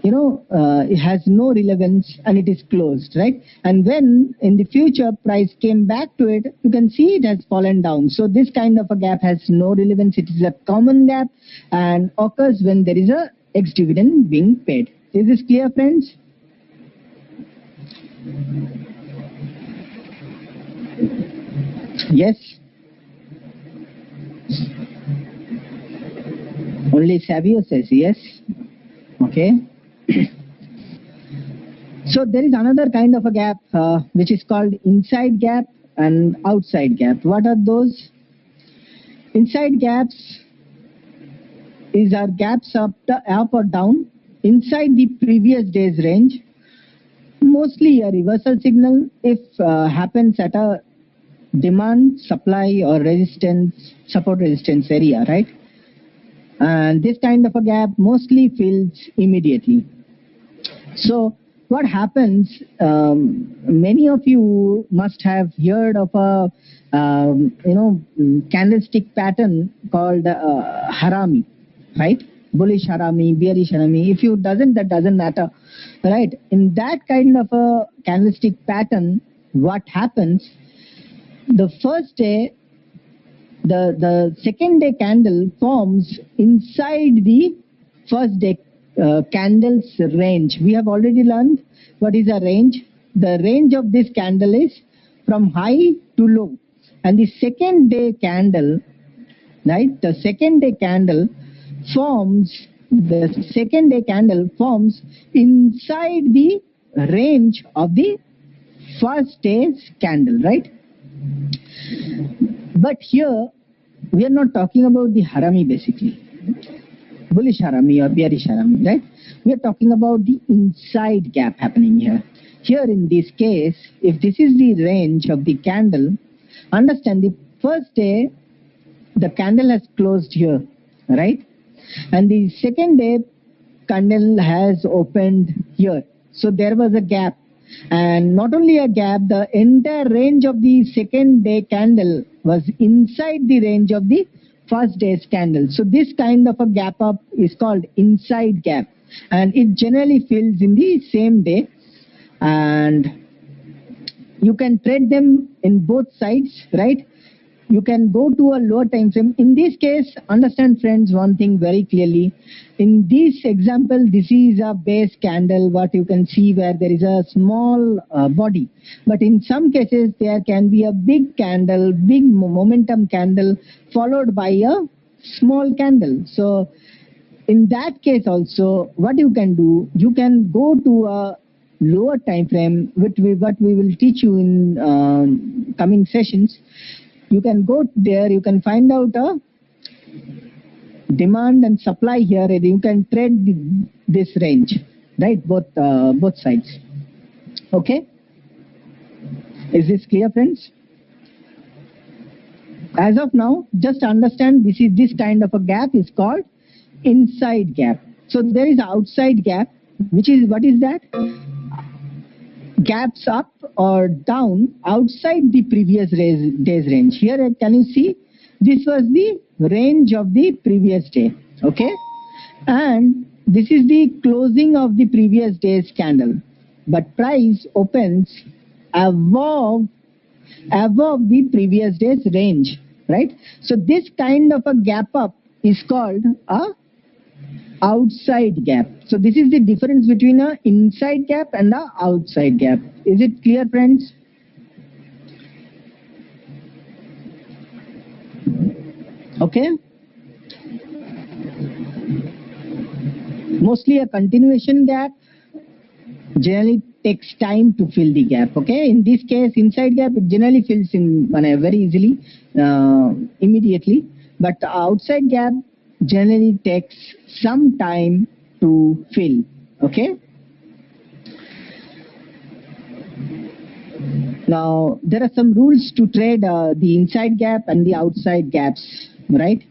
it has no relevance and it is closed, right? And when in the future price came back to it, you can see it has fallen down. So this kind of a gap has no relevance. It is a common gap and occurs when there is a ex-dividend being paid. Is this clear, friends? Yes? Only Savio says yes. Okay. So there is another kind of a gap which is called inside gap and outside gap. What are those? Inside gaps are gaps up or down inside the previous day's range. Mostly a reversal signal if happens at a demand, supply or resistance, support resistance area, right? And this kind of a gap mostly fills immediately. So what happens, many of you must have heard of a candlestick pattern called harami, right? Bullish harami, bearish harami. If you doesn't, that doesn't matter, right? In that kind of a candlestick pattern, what happens, the first day, the second day candle forms inside the first day candle's range. We have already learned what is a range. The range of this candle is from high to low. And the second day candle, right? The second day candle forms inside the range of the first day's candle, right? But here we are not talking about the harami basically, bullish harami or bearish harami, right? We are talking about the inside gap happening here. Here in this case, if this is the range of the candle, understand the first day the candle has closed here, right? And the second day candle has opened here. So there was a gap. And not only a gap, the entire range of the second day candle was inside the range of the first day's candle. So this kind of a gap up is called inside gap. And it generally fills in the same day. And you can trade them in both sides, right? You can go to a lower time frame. In this case, understand friends one thing very clearly. In this example, this is a base candle, what you can see where there is a small body. But in some cases, there can be a big candle, big momentum candle, followed by a small candle. So in that case also, what you can do, you can go to a lower time frame, what we will teach you in coming sessions. You can go there, you can find out a demand and supply here, and you can trade this range, right? Both sides. Okay? Is this clear, friends? As of now, just understand this kind of a gap is called inside gap. So there is outside gap, which is, what is that? Gaps up or down outside the previous day's range. Here, can you see? This was the range of the previous day. Okay? And this is the closing of the previous day's candle. But price opens above the previous day's range. Right? So this kind of a gap up is called a outside gap. So this is the difference between a inside gap and a outside gap. Is it clear, friends? Okay. Mostly a continuation gap generally takes time to fill the gap. Okay. In this case, inside gap, it generally fills in very easily, immediately. But outside gap generally takes some time to fill. Okay. Now there are some rules to trade the inside gap and the outside gaps, right?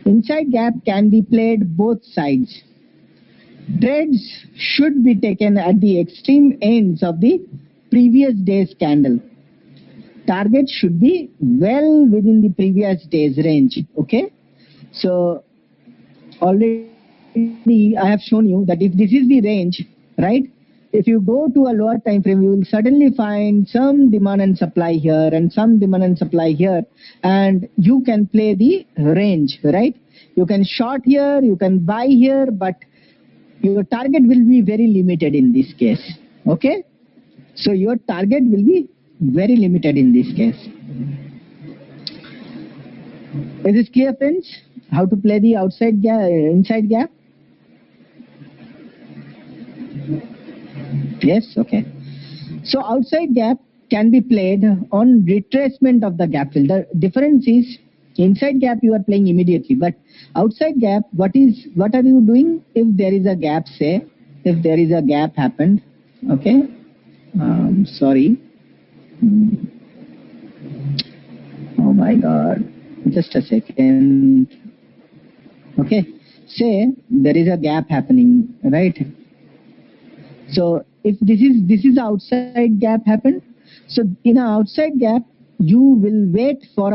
Inside gap can be played both sides. Trades should be taken at the extreme ends of the previous day's candle. Target should be well within the previous day's range. Okay. So already I have shown you that if this is the range, right? If you go to a lower time frame, you will certainly find some demand and supply here and some demand and supply here, and you can play the range, right? You can short here, you can buy here, but your target will be very limited in this case. Okay? So your target will be very limited in this case. Is this clear, friends? How to play the outside gap, inside gap? Yes, okay. So outside gap can be played on retracement of the gap fill. The difference is inside gap you are playing immediately, but outside gap, what are you doing if there is a gap? Say if there is a gap happened. Okay. Sorry. Oh my God. Just a second. Okay. Say there is a gap happening, right? So if this is outside gap happened, so in an outside gap, you will wait for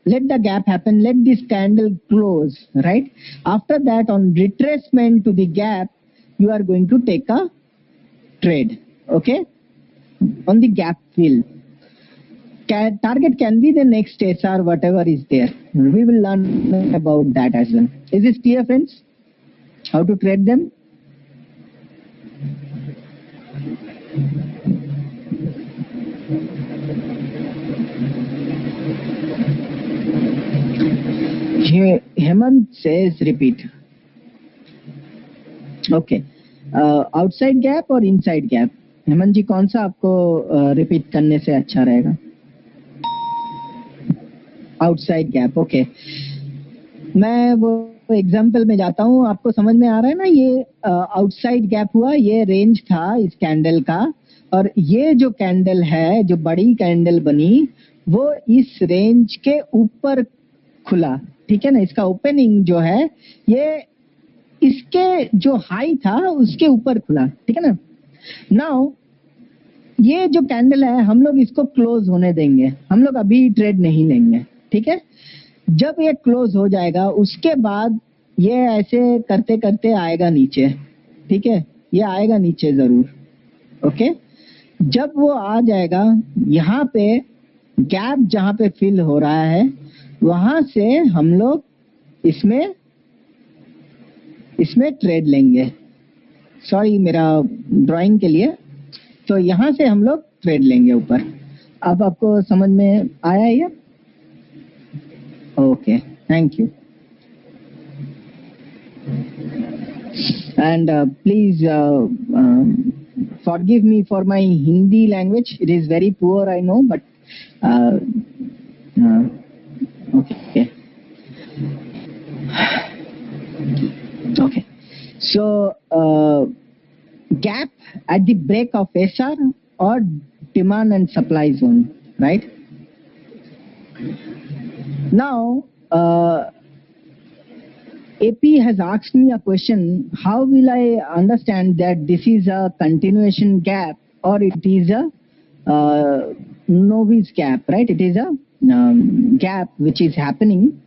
let the gap happen, let this candle close, right? After that, on retracement to the gap, you are going to take a trade, okay? On the gap fill. Target can be the next SR, whatever is there. We will learn about that as well. Is this clear, friends? How to trade them? Hemant says repeat. Okay. Outside gap और inside gap, Hemant जी कौन सा आपको repeat करने से अच्छा रहेगा? Outside gap, okay. मैं वो एग्जांपल में जाता हूँ, आपको समझ में आ रहा है ना? ये आउटसाइड गैप हुआ, ये रेंज था इस कैंडल का, और ये जो कैंडल है, जो बड़ी कैंडल बनी, वो इस रेंज के ऊपर खुला, ठीक है ना? इसका ओपनिंग जो है ये इसके जो हाई था उसके ऊपर खुला, ठीक है ना? नाउ ये जो कैंडल है हम लोग इसको क्लोज होने देंगे, हम लोग अभी ट्रेड नहीं लेंगे, ठीक है? जब ये क्लोज हो जाएगा उसके बाद ये ऐसे करते करते आएगा नीचे, ठीक है? ये आएगा नीचे जरूर, ओके? जब वो आ जाएगा, यहाँ पे गैप जहाँ पे फिल हो रहा है वहां से हम लोग इसमें ट्रेड लेंगे। सॉरी मेरा ड्राइंग के लिए, तो यहाँ से हम लोग ट्रेड लेंगे ऊपर। अब आपको समझ में आया ये? Okay, thank you. And please forgive me for my Hindi language. It is very poor, I know, but okay. Okay. So gap at the break of SR or demand and supply zone, right? Now AP has asked me a question, how will I understand that this is a continuation gap or it is a novice gap, right? It is a gap which is happening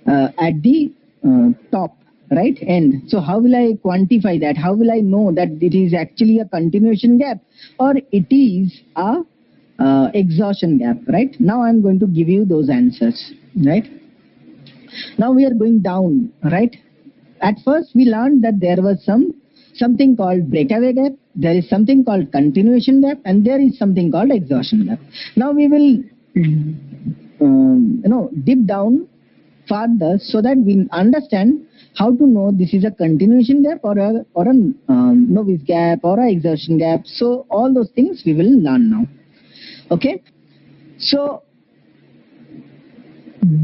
at the top, right, end. So how will I quantify that? How will I know that it is actually a continuation gap or it is a exhaustion gap, right? Now I'm going to give you those answers, right? Now we are going down, right? At first we learned that there was something called breakaway gap, there is something called continuation gap, and there is something called exhaustion gap. Now we will dip down further so that we understand how to know this is a continuation gap or a novice gap or a exhaustion gap. So all those things we will learn now. Okay, so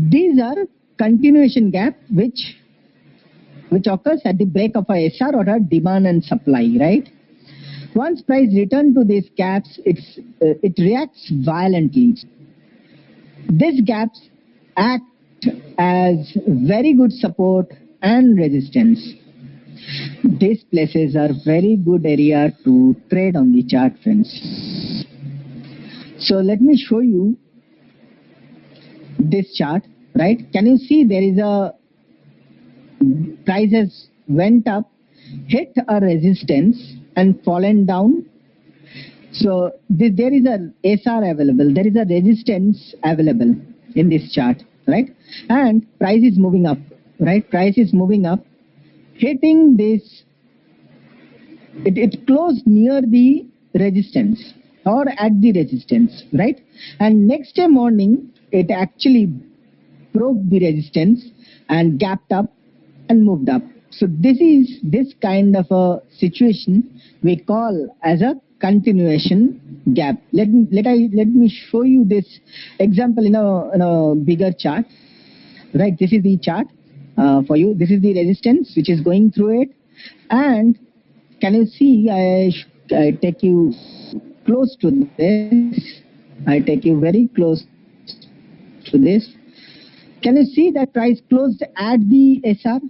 these are continuation gap which occurs at the break of a SR or a demand and supply, right? Once price return to these gaps, it reacts violently. These gaps act as very good support and resistance. These places are very good area to trade on the chart, friends. So let me show you this chart, right? Can you see there is a prices went up, hit a resistance and fallen down. So there is a SR available, there is a resistance available in this chart, right? And price is moving up, right? Price is moving up, hitting this, it closed near the resistance or at the resistance, right? And next day morning it actually broke the resistance and gapped up and moved up. So this kind of a situation we call as a continuation gap. Let me show you this example in a bigger chart, right? This is the chart for you. This is the resistance which is going through it, and can you see? I take you close to this. I take you very close to this. Can you see that price closed at the SR?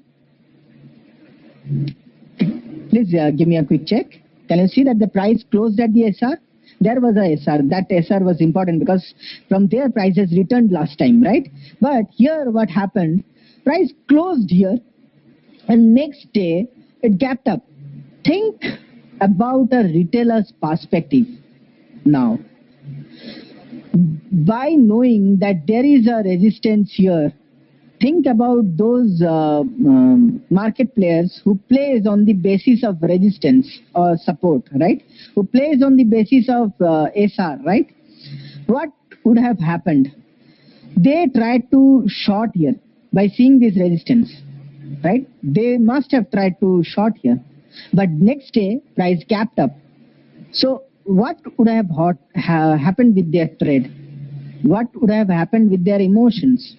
Please give me a quick check. Can you see that the price closed at the SR? There was a SR. That SR was important because from there prices returned last time, right? But here what happened? Price closed here and next day it gapped up. Think about a retailer's perspective now. by knowing that there is a resistance here, think about those market players who plays on the basis of resistance or support, right? Who plays on the basis of SR, right? What would have happened? They tried to short here by seeing this resistance, right? They must have tried to short here, but next day price gapped up. So what would have happened with their trade? What would have happened with their emotions?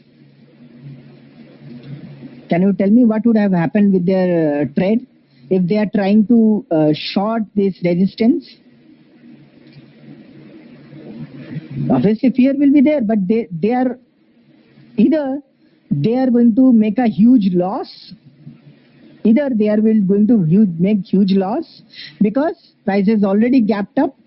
Can you tell me what would have happened with their trade if they are trying to short this resistance? Obviously fear will be there, but they are either they are going to make a huge loss, either they are going to make huge loss because price has already gapped up.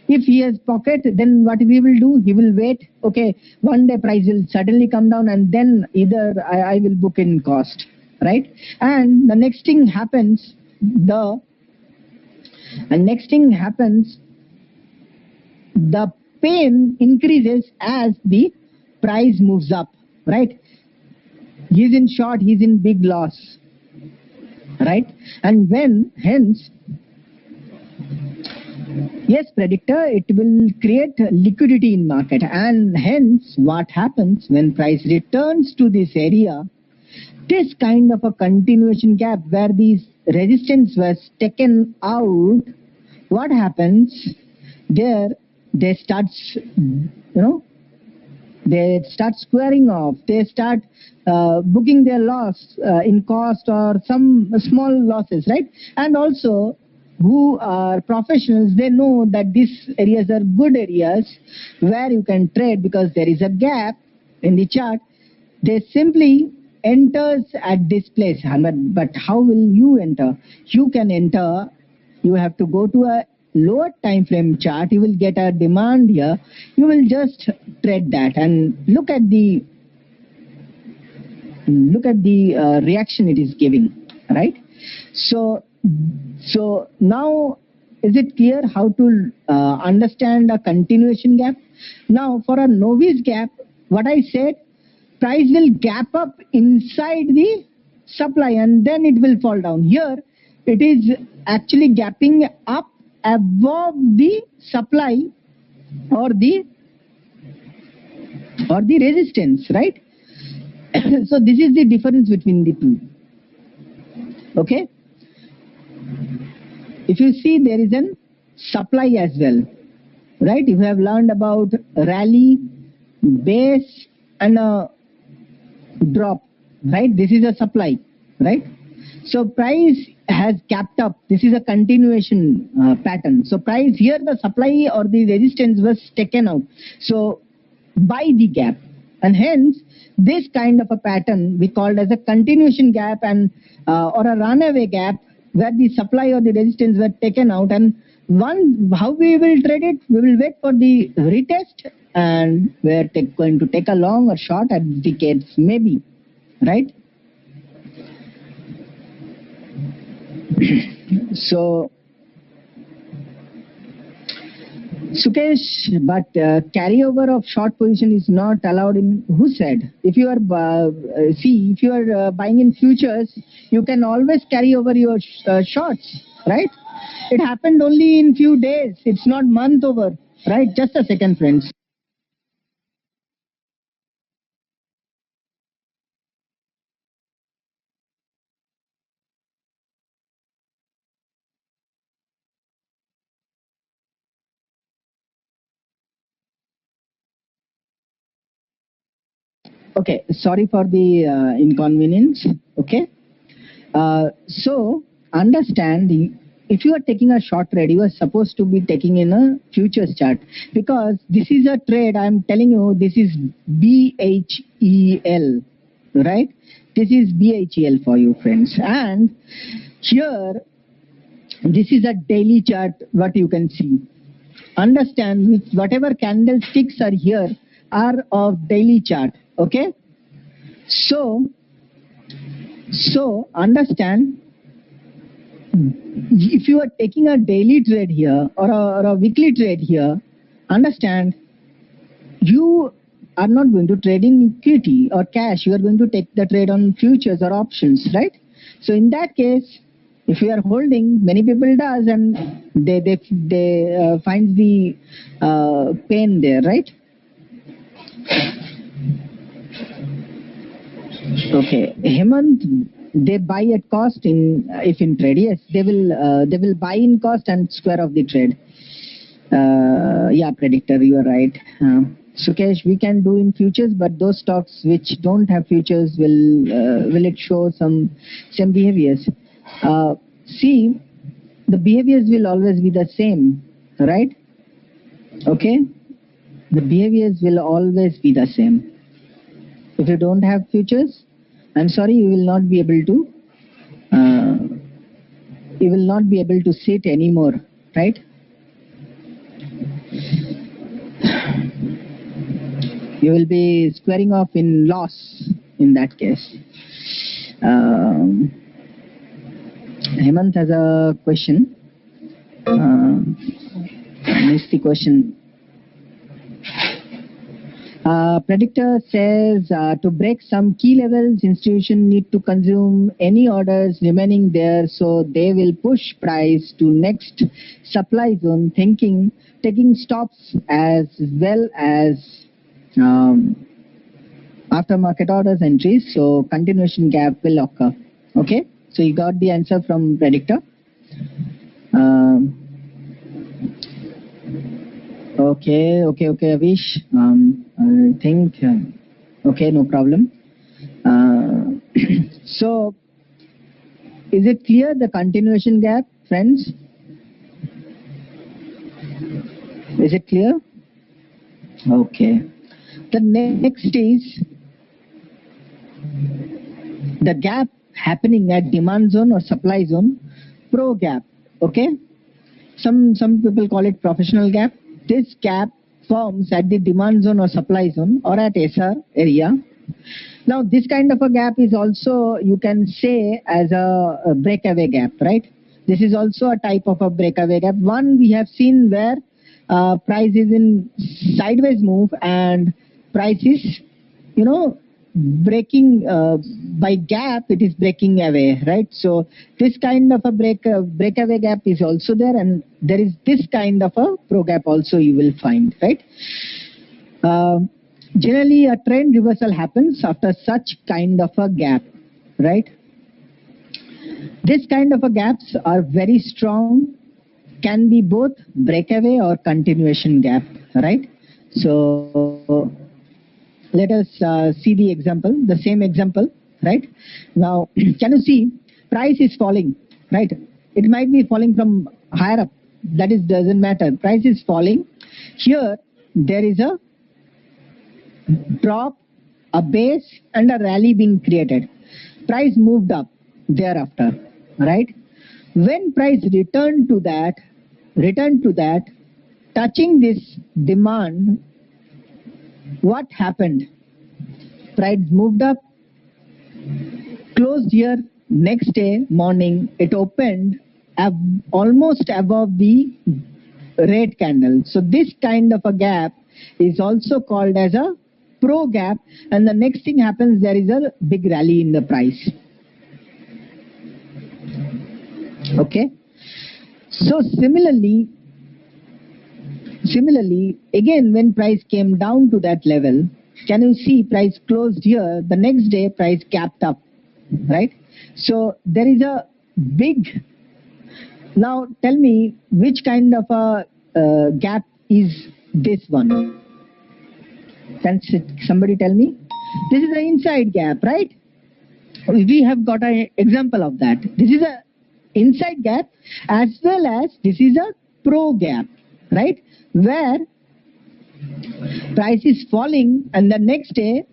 If he has pocket, then what he will do? He will wait. Okay, one day price will suddenly come down, and then either I will book in cost, right? And the next thing happens. The next thing happens. The pain increases as the price moves up, right? He's in short. He's in big loss, right? And when hence. Yes, predictor, it will create liquidity in market, and hence what happens when price returns to this area, this kind of a continuation gap where these resistance was taken out, what happens there? They start, they start squaring off. They start booking their loss in cost or some small losses, right? And also, who are professionals, they know that these areas are good areas where you can trade because there is a gap in the chart. They simply enters at this place. But how will you enter? You can enter. You have to go to a lower time frame chart. You will get a demand here. You will just trade that and look at the reaction it is giving, right? So now, is it clear how to understand a continuation gap? Now, for a novice gap, what I said, price will gap up inside the supply and then it will fall down. Here, it is actually gapping up above the supply or the resistance, right? So this is the difference between the two. Okay. If you see, there is a supply as well, right? You have learned about rally, base, and a drop, right? This is a supply, right? So price has capped up. This is a continuation pattern. So price here, the supply or the resistance was taken out. So by the gap, and hence this kind of a pattern we called as a continuation gap and or a runaway gap, where the supply or the resistance were taken out. And how we will trade it? We will wait for the retest and we're going to take a long or short at decades, maybe, right? So, Sukesh, but carryover of short position is not allowed in. Who said? If you are if you are buying in futures, you can always carry over your shorts, right? It happened only in few days. It's not month over, right? Just a second, friends. Okay, sorry for the inconvenience. Okay, so understand if you are taking a short trade, you are supposed to be taking in a futures chart because this is a trade. I am telling you, this is BHEL, right? This is BHEL for you, friends. And here, this is a daily chart. What you can see. Understand with whatever candlesticks are here are of daily chart. Okay, so understand, if you are taking a daily trade here or a weekly trade here, understand you are not going to trade in equity or cash. You are going to take the trade on futures or options, right? So in that case, if you are holding, many people does, and they find the pain there, right? Okay, Hemant, they buy at cost in if in trade. Yes, they will buy in cost and square off the trade. Yeah, predictor, you are right. Sukesh, we can do in futures, but those stocks which don't have futures will it show some same behaviors? See, the behaviors will always be the same, right? Okay, the behaviors will always be the same. If you don't have futures, I'm sorry, uh, you will not be able to sit anymore, right? You will be squaring off in loss in that case. Hemant has a question. Missed the question. Predictor says to break some key levels, institution need to consume any orders remaining there, so they will push price to next supply zone, taking stops as well as aftermarket orders entries. So continuation gap will occur. Okay, so you got the answer from predictor. Okay, Avish. I think, okay, no problem. So, is it clear the continuation gap, friends? Is it clear? Okay. The next is the gap happening at demand zone or supply zone, pro gap. Okay. Some people call it professional gap. This gap forms at the demand zone or supply zone or at SR area. Now, this kind of a gap is also, you can say, as a breakaway gap, right? This is also a type of a breakaway gap. One we have seen where price is in sideways move and price is, breaking by gap, it is breaking away, right? So this kind of a breakaway gap is also there, and there is this kind of a pro gap also you will find, right? Generally a trend reversal happens after such kind of a gap, right? This kind of a gaps are very strong, can be both breakaway or continuation gap, right? So let us see the example, the same example, right? Now, can you see price is falling, right? It might be falling from higher up. That is doesn't matter. Price is falling. Here, there is a drop, a base, and a rally being created. Price moved up thereafter, right? When price returned to that, touching this demand, what happened? Price moved up, closed here, next day morning it opened almost above the red candle. So this kind of a gap is also called as a pro gap, and the next thing happens, there is a big rally in the price. Okay, so similarly, again, when price came down to that level, can you see price closed here, the next day price gapped up, right? So there is a big, now tell me which kind of a gap is this one? Can somebody tell me? This is an inside gap, right? We have got an example of that. This is a inside gap as well as this is a pro gap, right? Where price is falling and the next day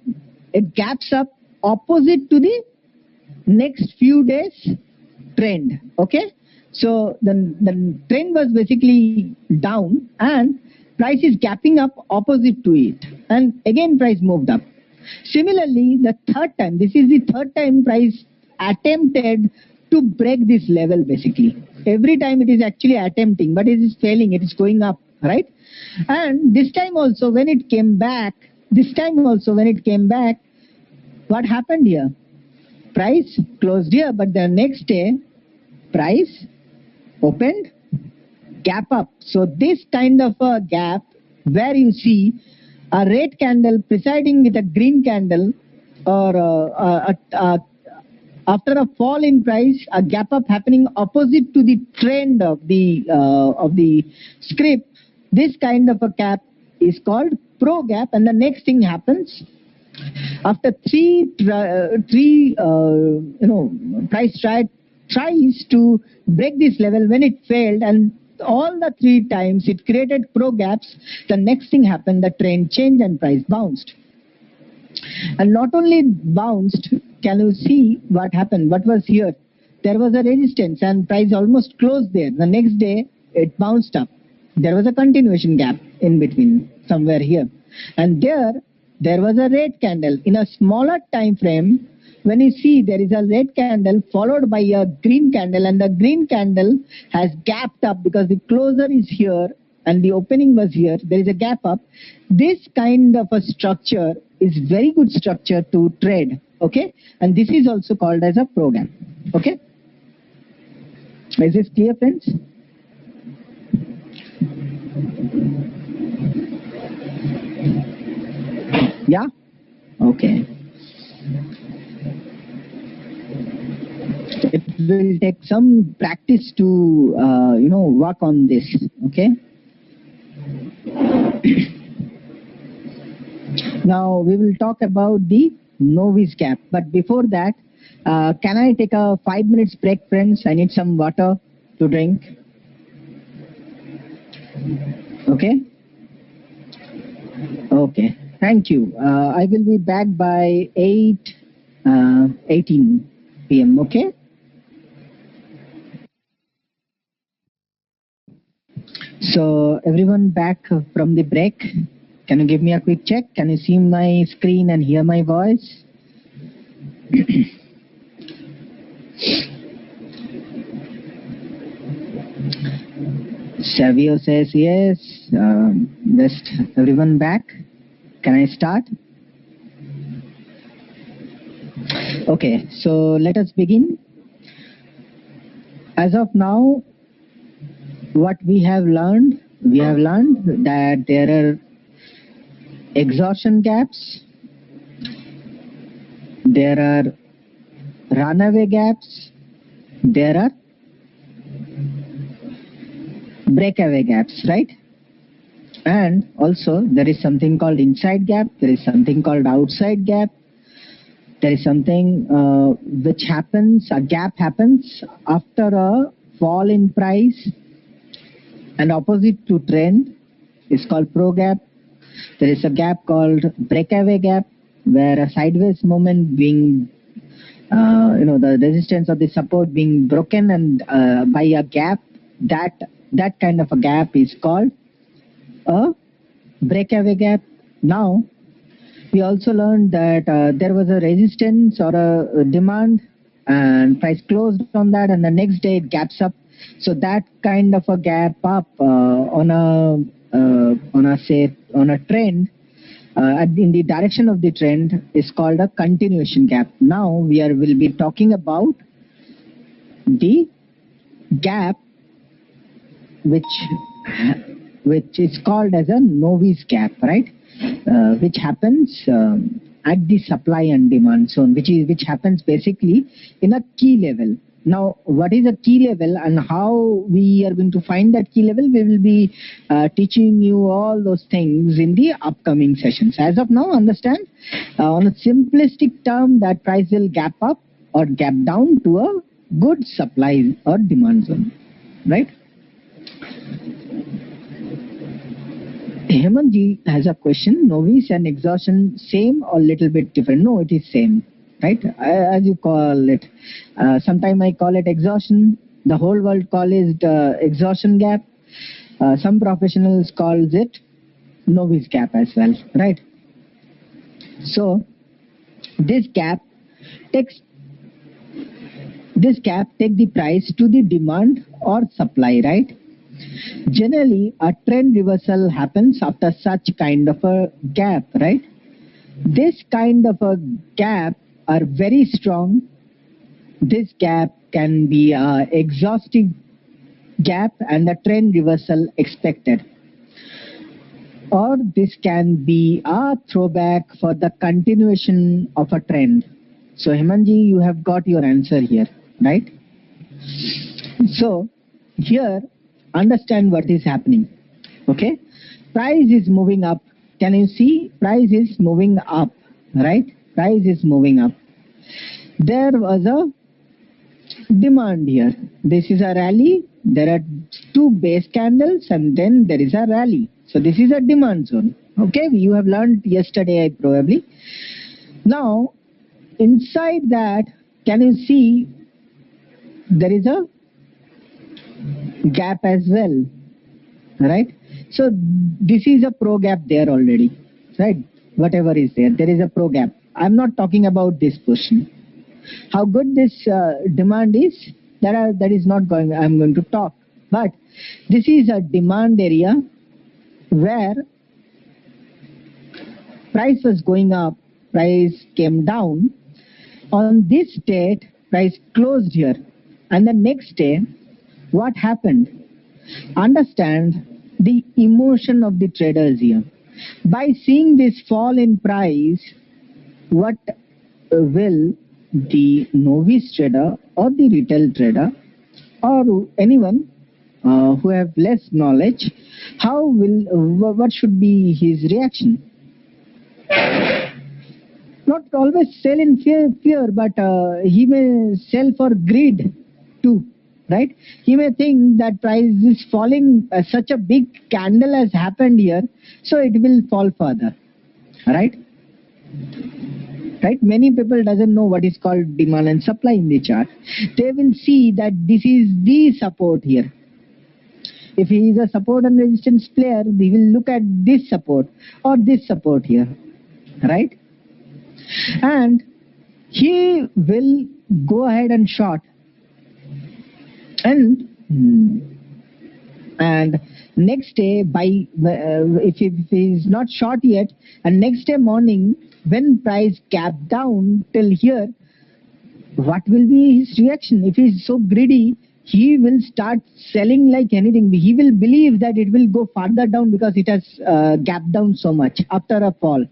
it gaps up opposite to the next few days trend. Okay, so the trend was basically down and price is gapping up opposite to it, and again price moved up. Similarly, the third time, this is the third time price attempted to break this level. Basically every time it is actually attempting, but it is failing, it is going up, right? And this time also when it came back, what happened here? Price closed here, but the next day price opened gap up. So this kind of a gap where you see a red candle presiding with a green candle, or after a fall in price, a gap up happening opposite to the trend of the script. This kind of a gap is called pro gap, and the next thing happens after price tries to break this level. When it failed, and all the 3 times it created pro gaps, the next thing happened, the trend changed and price bounced. And not only bounced, can you see what happened? What was here? There was a resistance and price almost closed there. The next day it bounced up. There was a continuation gap in between somewhere here, and there was a red candle in a smaller time frame. When you see there is a red candle followed by a green candle, and the green candle has gapped up because the closer is here and the opening was here, there is a gap up. This kind of a structure is very good structure to trade, okay? And this is also called as a pro gap, okay? Is this clear, friends? Yeah? Okay. It will take some practice to work on this, okay? Now we will talk about the novice gap, but before that, can I take a 5 minutes break, friends? I need some water to drink. Okay? Okay, thank you. I will be back by 8:18 p.m., okay? So everyone back from the break, can you give me a quick check? Can you see my screen and hear my voice? Savio says yes. Just everyone back. Can I start? Okay, so let us begin. As of now, what we have learned that there are exhaustion gaps, there are runaway gaps, there are breakaway gaps, right? And also there is something called inside gap, there is something called outside gap, there is something which happens, a gap happens after a fall in price and opposite to trend is called pro gap. There is a gap called breakaway gap, where a sideways movement being the resistance of the support being broken and by a gap, that kind of a gap is called a breakaway gap. Now we also learned that there was a resistance or a demand and price closed on that, and the next day it gaps up. So that kind of a gap up on a trend in the direction of the trend is called a continuation gap. Now will be talking about the gap which is called as a novice gap, right? Which happens at the supply and demand zone, which happens basically in a key level. Now, what is a key level and how we are going to find that key level? We will be teaching you all those things in the upcoming sessions. As of now, understand on a simplistic term that price will gap up or gap down to a good supply or demand zone, right? Hemanji has a question. Novice and exhaustion same or little bit different? No, it is same. Right, as you call it. Sometime I call it exhaustion. The whole world call it exhaustion gap. Some professionals calls it novice gap as well. Right. So this gap takes the price to the demand or supply. Right. Generally, a trend reversal happens after such kind of a gap, right? This kind of a gap are very strong. This gap can be a exhaustive gap and a trend reversal expected. Or this can be a throwback for the continuation of a trend. So Hemanji, you have got your answer here, right? So here, understand what is happening. Okay, price is moving up. Can you see? Price is moving up, right? Price is moving up. There was a demand here. This is a rally. There are two base candles and then there is a rally. So this is a demand zone. Okay, you have learned yesterday probably. Now, inside that, can you see there is a gap as well, right? So this is a pro gap there already, right? Whatever is there, there is a pro gap. I'm not talking about this portion. How good this demand is, that is not going. I'm going to talk, but this is a demand area where price was going up, price came down. On this date, price closed here, and the next day, what happened? Understand the emotion of the traders here. By seeing this fall in price, what will the novice trader or the retail trader or anyone who have less knowledge, what should be his reaction? Not always sell in fear, but he may sell for greed too, right? He may think that price is falling, such a big candle has happened here, so it will fall further, right? Right? Many people doesn't know what is called demand and supply in the chart. They will see that this is the support here. If he is a support and resistance player, he will look at this support or this support here, right? And he will go ahead and short, and next day if he is not short yet, and next day morning when price gap down till here, what will be his reaction? If he is so greedy, he will start selling like anything. He will believe that it will go further down because it has gapped down so much after a fall.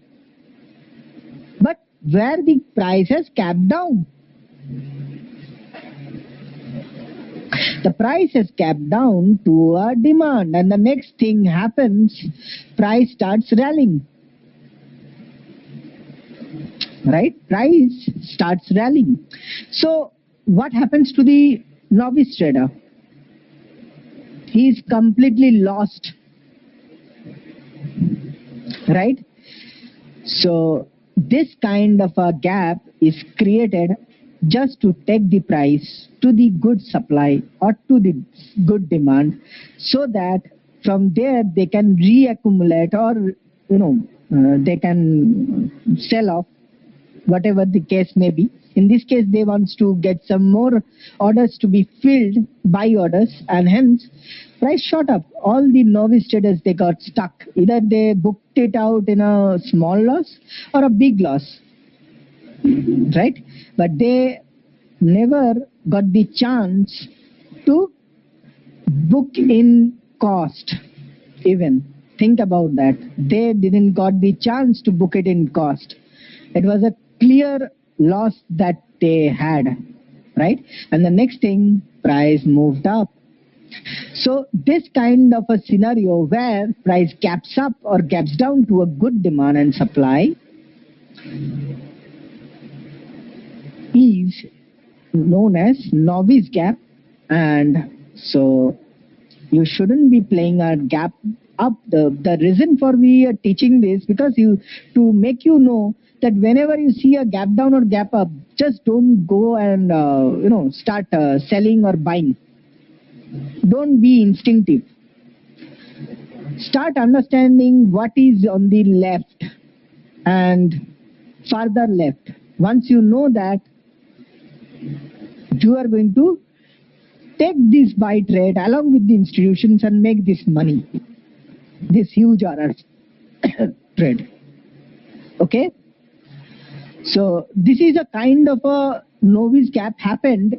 But where the price has capped down, the price has capped down to a demand, and the next thing happens, price starts rallying, right? Price starts rallying. So what happens to the novice trader? He is completely lost, right? So this kind of a gap is created just to take the price to the good supply or to the good demand, so that from there they can reaccumulate, or they can sell off, whatever the case may be. In this case, they want to get some more orders to be filled, buy orders, and hence price shot up. All the novice traders, they got stuck. Either they booked it out in a small loss or a big loss, right? But they never got the chance to book in cost even. Think about that. They didn't got the chance to book it in cost. It was a clear loss that they had, right? And the next thing, price moved up. So this kind of a scenario where price gaps up or gaps down to a good demand and supply is known as novice gap. And so you shouldn't be playing a gap up. The reason for we are teaching this, because to make you know that whenever you see a gap down or gap up, just don't go and start selling or buying. Don't be instinctive. Start understanding what is on the left and further left. Once you know that, you are going to take this buy trade along with the institutions and make this money, this huge RR trade. Okay, so this is a kind of a novice gap happened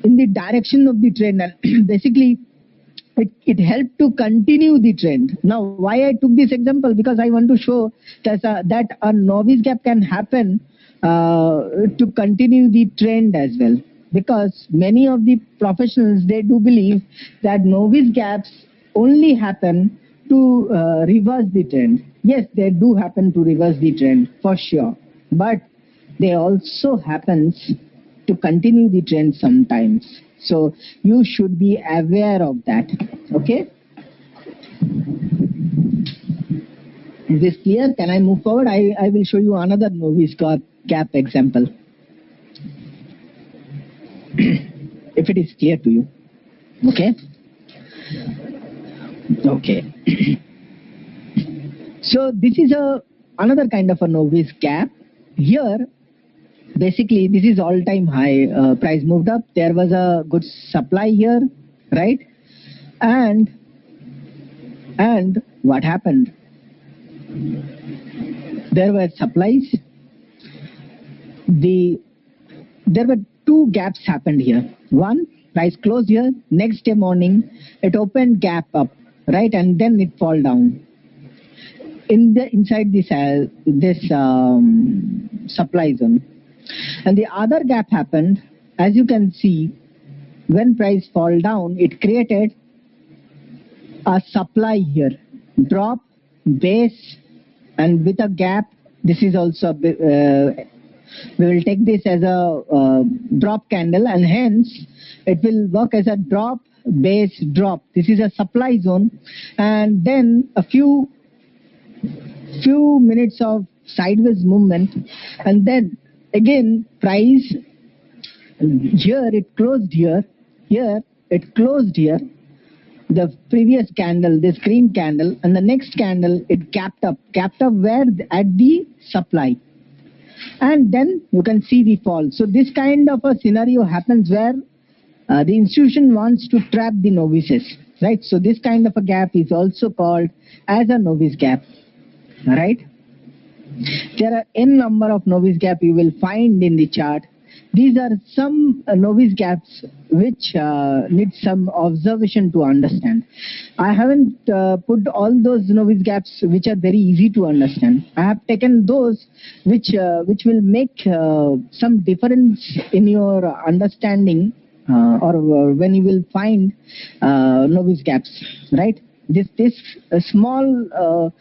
in the direction of the trend, and basically it helped to continue the trend. Now, why I took this example? Because I want to show that a novice gap can happen to continue the trend as well. Because many of the professionals, they do believe that novice gaps only happen to reverse the trend. Yes, they do happen to reverse the trend for sure, but they also happens to continue the trend sometimes. So you should be aware of that. Okay, is this clear? Can I move forward? I will show you another novice gap example if it is clear to you. Okay. So this is another kind of a novice gap. Here basically this is all-time high, price moved up, there was a good supply here, right? And what happened? There were supplies, there were two gaps happened here. One, price closed here, next day morning it opened gap up, right? And then it fall down inside this supply zone. And the other gap happened, as you can see, when price fall down, it created a supply here, drop, base, and with a gap. This is also we will take this as a drop candle, and hence it will work as a drop, base, drop. This is a supply zone, and then a few minutes of sideways movement, and then again price here it closed here it closed here, the previous candle, this green candle, and the next candle it capped up where? At the supply, and then you can see the fall. So this kind of a scenario happens where the institution wants to trap the novices, right? So this kind of a gap is also called as a novice gap, right? There are n number of novice gap you will find in the chart. These are some novice gaps which need some observation to understand. I haven't put all those novice gaps which are very easy to understand. I have taken those which will make some difference in your understanding or when you will find novice gaps, right? This small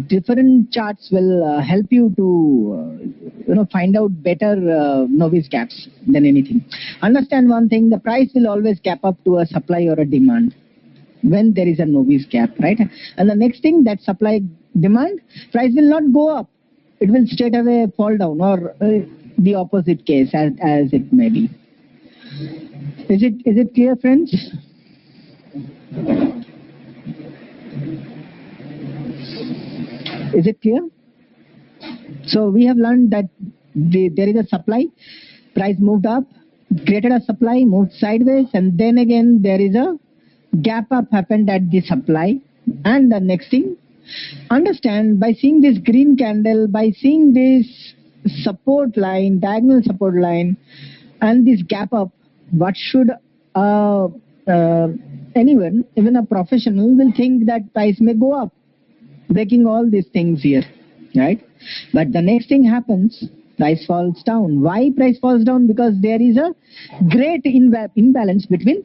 different charts will help you to find out better novice gaps than anything. Understand one thing: the price will always gap up to a supply or a demand when there is a novice gap, right? And the next thing, that supply demand, price will not go up; it will straight away fall down, or the opposite case as it may be. Is it clear, friends? Is it clear? So we have learned that there is a supply, price moved up, created a supply, moved sideways, and then again there is a gap up happened at the supply. And the next thing, understand, by seeing this green candle, by seeing this support line, diagonal support line, and this gap up, what should anyone, even a professional, will think that price may go up, breaking all these things here, right? But the next thing happens, price falls down. Why price falls down? Because there is a great imbalance between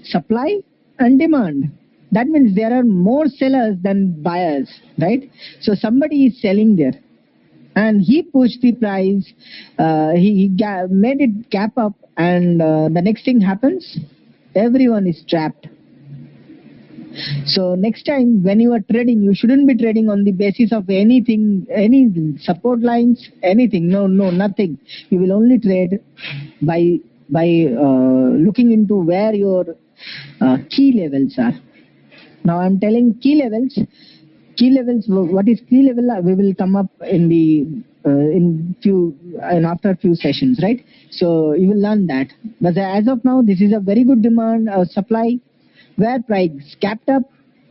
supply and demand. That means there are more sellers than buyers, right? So somebody is selling there, and he pushed the price, he made it gap up, and the next thing happens, everyone is trapped. So next time when you are trading, you shouldn't be trading on the basis of anything, any support lines, anything. No, nothing. You will only trade by looking into where your key levels are. Now I'm telling key levels. What is key level? We will come up in the in after few sessions, right? So you will learn that. But as of now, this is a very good demand supply where price capped up.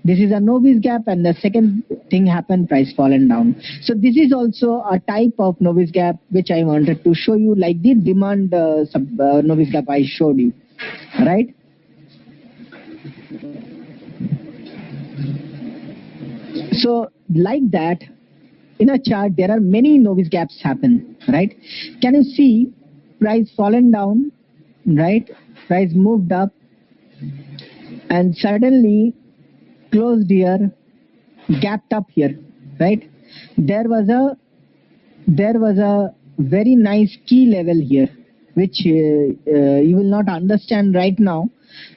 This is a novice gap, and the second thing happened, price fallen down. So this is also a type of novice gap which I wanted to show you, like the demand novice gap I showed you, right? So like that, in a chart, there are many novice gaps happen, right? Can you see price fallen down, right? Price moved up and suddenly closed here, gapped up here, right? There was a very nice key level here, which you will not understand right now.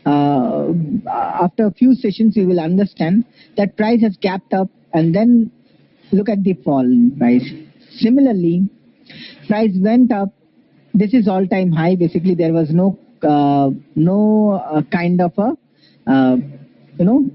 After a few sessions, you will understand that price has gapped up and then look at the fall in price. Similarly, price went up. This is all-time high. Basically, there was no kind of a you know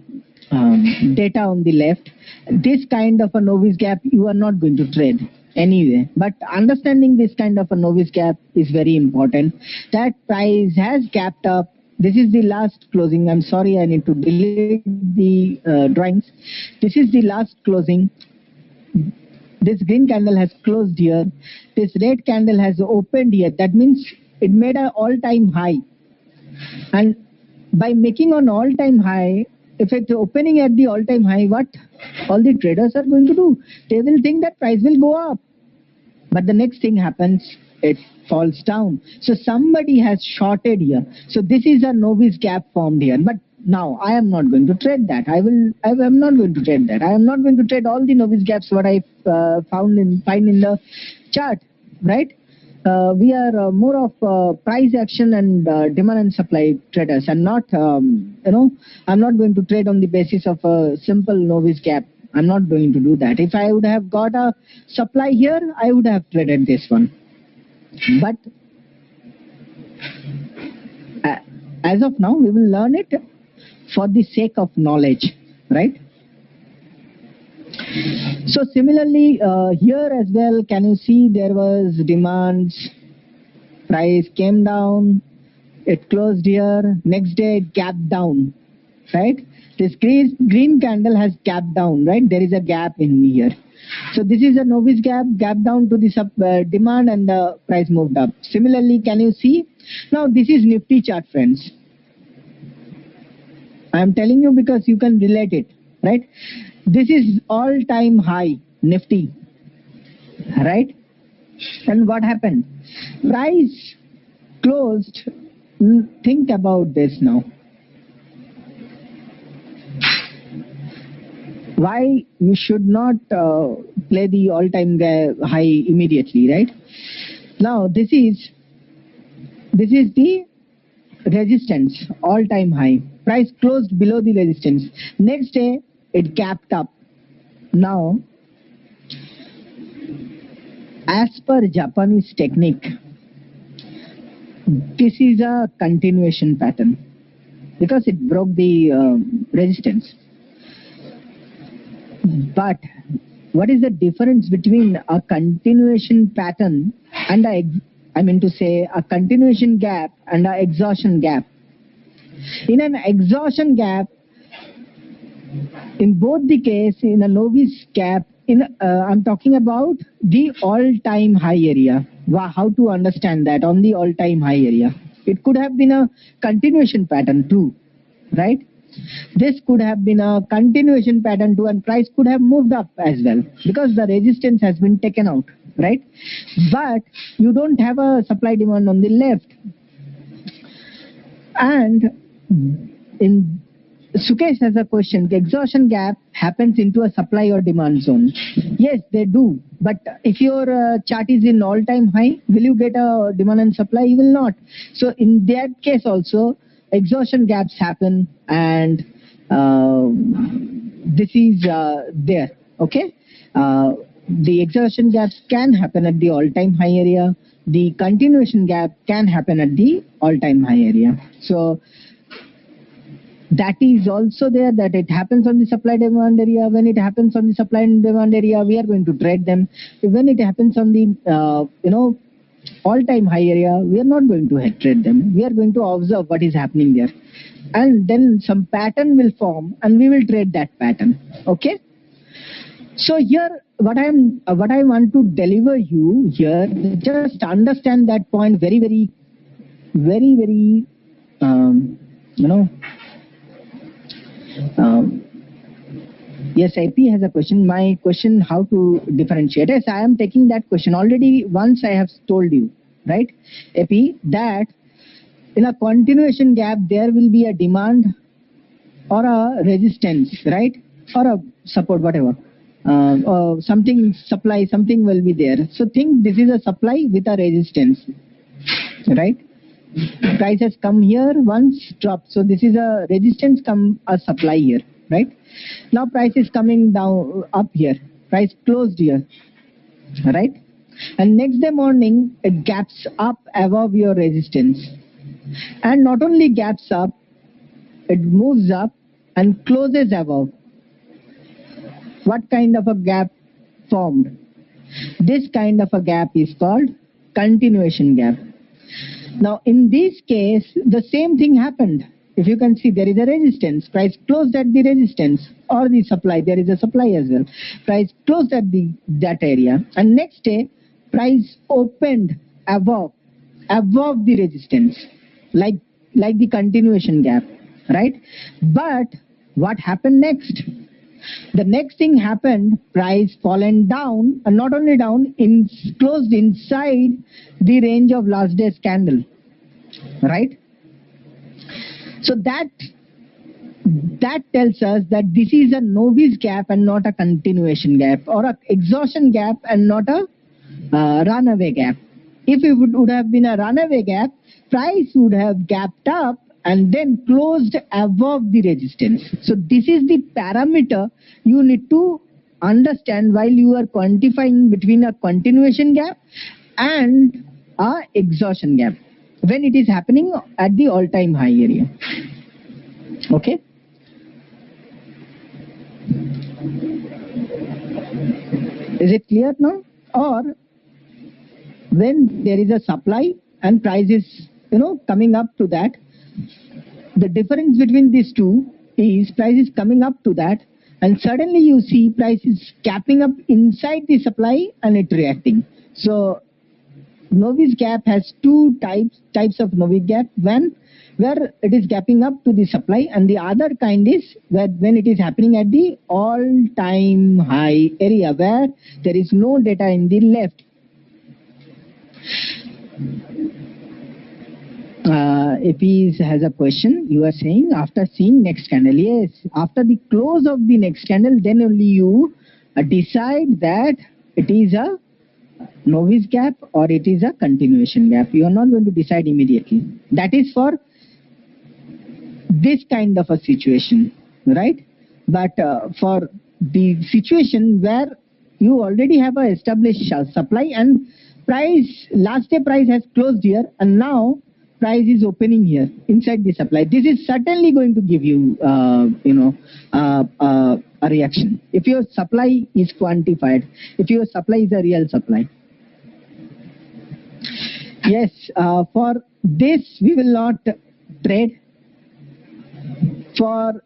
data on the left. This kind of a novice gap you are not going to trade anyway. But understanding this kind of a novice gap is very important. That price has gapped up. This is the last closing. I'm sorry, I need to delete the drawings. This is the last closing. This green candle has closed here. This red candle has opened here. That means it made an all-time high. And by making an all-time high, if it's opening at the all-time high, what all the traders are going to do? They will think that price will go up. But the next thing happens, it falls down. So somebody has shorted here. So this is a novice gap formed here. But now I am not going to trade that. I am not going to trade that. I am not going to trade all the novice gaps what I find in the chart, right? We are more of price action and demand and supply traders, and not I'm not going to trade on the basis of a simple novice gap. I'm not going to do that. If I would have got a supply here, I would have traded this one. But as of now, we will learn it for the sake of knowledge, right? So similarly, here as well, can you see there was demands, price came down, it closed here, next day it gapped down, right? This green candle has gapped down, right? There is a gap in here. So this is a novice gap, gap down to the demand, and the price moved up. Similarly, can you see? Now this is Nifty chart, friends. I am telling you because you can relate it, right? This is all-time high Nifty, right? And what happened? Price closed. Think about this now. Why you should not play the all-time high immediately, right? Now this is the resistance, all-time high. Price closed below the resistance. Next day it gapped up. Now, as per Japanese technique, this is a continuation pattern because it broke the resistance. But what is the difference between a continuation pattern and a continuation gap and an exhaustion gap? In an exhaustion gap, in both the case, in a novice gap, I'm talking about the all-time high area. How to understand that on the all-time high area? It could have been a continuation pattern too, right? This could have been a continuation pattern too, and price could have moved up as well because the resistance has been taken out, right? But you don't have a supply demand on the left. And in Sukesh has a question, the exhaustion gap happens into a supply or demand zone. Yes, they do. But if your chart is in all-time high, will you get a demand and supply? You will not. So in that case also, exhaustion gaps happen, and this is there, okay? The exhaustion gaps can happen at the all-time high area. The continuation gap can happen at the all-time high area. So that is also there, that it happens on the supply demand area. When it happens on the supply and demand area, we are going to trade them. When it happens on the all-time high area, we are not going to trade them. We are going to observe what is happening there, and then some pattern will form and we will trade that pattern. Okay, so here what I want to deliver you here, just understand that point very yes, AP has a question. My question, how to differentiate? Yes, I am taking that question. Already once I have told you, right, AP, that in a continuation gap, there will be a demand or a resistance, right? Or a support, whatever. Or something supply, something will be there. So think this is a supply with a resistance, right? Price has come here, once dropped. So this is a resistance, come a supply here, right? Now price is coming down up here. Price closed here, right? And next day morning, it gaps up above your resistance. And not only gaps up, it moves up and closes above. What kind of a gap formed? This kind of a gap is called continuation gap. Now, in this case, the same thing happened. If you can see, there is a resistance. Price closed at the resistance, or the supply. There is a supply as well. Price closed at that area, and next day, price opened above the resistance, like the continuation gap, right? But what happened next? The next thing happened, price fallen down, and not only down, closed inside the range of last day's candle, right? So that tells us that this is a novice gap and not a continuation gap, or a exhaustion gap and not a runaway gap. If it would have been a runaway gap, price would have gapped up and then closed above the resistance. So this is the parameter you need to understand while you are quantifying between a continuation gap and a exhaustion gap when it is happening at the all-time high area. Okay. Is it clear now? Or when there is a supply and price is coming up to that, the difference between these two is price is coming up to that, and suddenly you see price is capping up inside the supply and it reacting. So novice gap has two types of novice gap. One where it is gapping up to the supply, and the other kind is when it is happening at the all-time high area where there is no data in the left. AP has a question. You are saying after seeing next candle. Yes, after the close of the next candle, then only you decide that it is a novice gap or it is a continuation gap. You are not going to decide immediately. That is for this kind of a situation, right? But for the situation where you already have a established supply and price, last day price has closed here, and now price is opening here inside the supply. This is certainly going to give you, a reaction. If your supply is quantified, if your supply is a real supply. Yes, for this we will not trade. For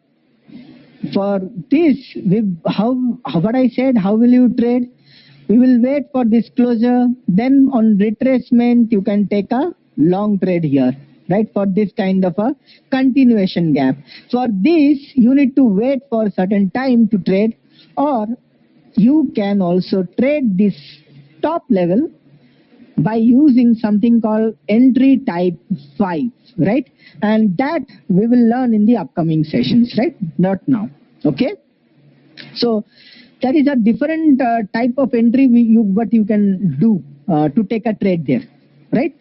this, what I said, how will you trade? We will wait for this closure. Then on retracement, you can take a long trade here, right? For this kind of a continuation gap. For this, you need to wait for a certain time to trade, or you can also trade this top level by using something called entry type 5, right? And that we will learn in the upcoming sessions, right? Not now. Okay. So that is a different type of entry what you can do to take a trade there, right?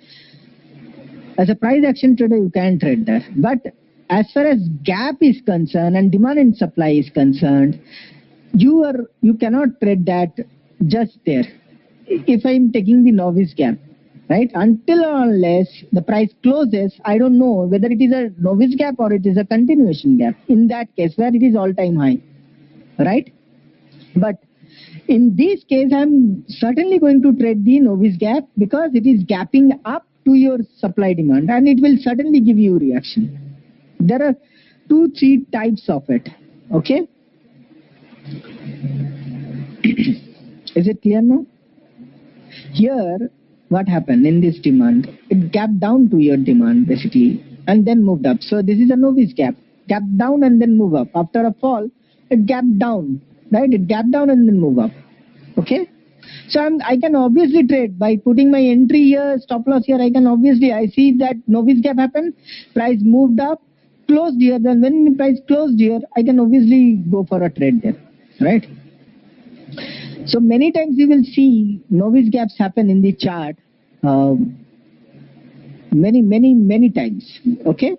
As a price action trader, you can trade there. But as far as gap is concerned and demand and supply is concerned, you cannot trade that just there. If I'm taking the novice gap, right? Until or unless the price closes, I don't know whether it is a novice gap or it is a continuation gap. In that case, where it is all-time high, right? But in this case, I'm certainly going to trade the novice gap because it is gapping up to your supply demand and it will certainly give you reaction. There are 2-3 types of it. Okay. Is it clear now? Here, what happened in this demand? It gapped down to your demand basically and then moved up. So this is a novice gap. Gap down and then move up. After a fall, it gapped down, right? It gapped down and then move up. Okay. So I can obviously trade by putting my entry here, stop loss here. I see that novice gap happened, price moved up, closed here. Then when the price closed here, I can obviously go for a trade there, right? So many times you will see novice gaps happen in the chart. Many times. Okay.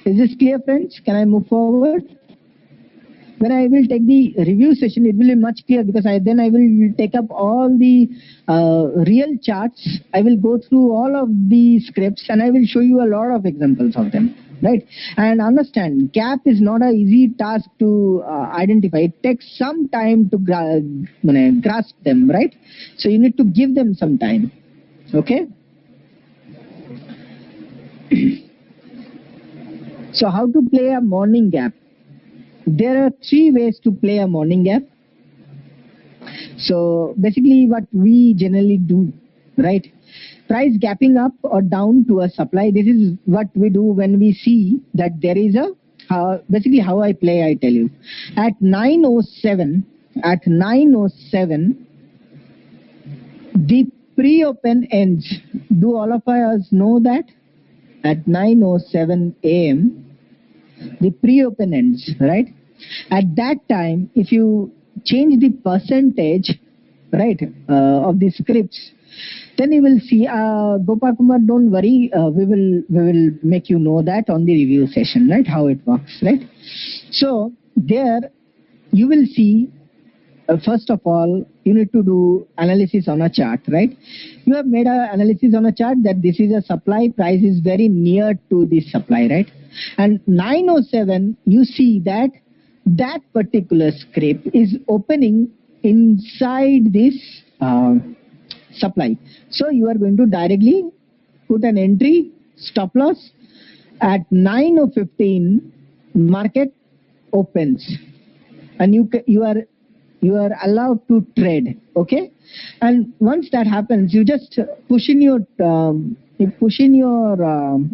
Is this clear, friends? Can I move forward? When I will take the review session, it will be much clearer because then I will take up all the real charts. I will go through all of the scripts and I will show you a lot of examples of them, right? And understand, gap is not an easy task to identify. It takes some time to grasp them, right? So you need to give them some time, okay? So how to play a morning gap? There are 3 ways to play a morning gap. So basically what we generally do, right? Price gapping up or down to a supply. This is what we do when we see that there is a, basically how I play, I tell you. At 9:07, the pre-open ends. Do all of us know that? At 9:07 a.m., the pre-open ends, right? At that time, if you change the percentage, right, of the scripts, then you will see, Gopal Kumar, don't worry, we will make you know that on the review session, right, how it works, right? So there you will see, first of all, you need to do analysis on a chart, right? You have made an analysis on a chart that this is a supply, price is very near to this supply, right? And 9:07, you see that particular script is opening inside this supply. So you are going to directly put an entry, stop loss. At 9:15, market opens, and you are allowed to trade. Okay, and once that happens, you just push in your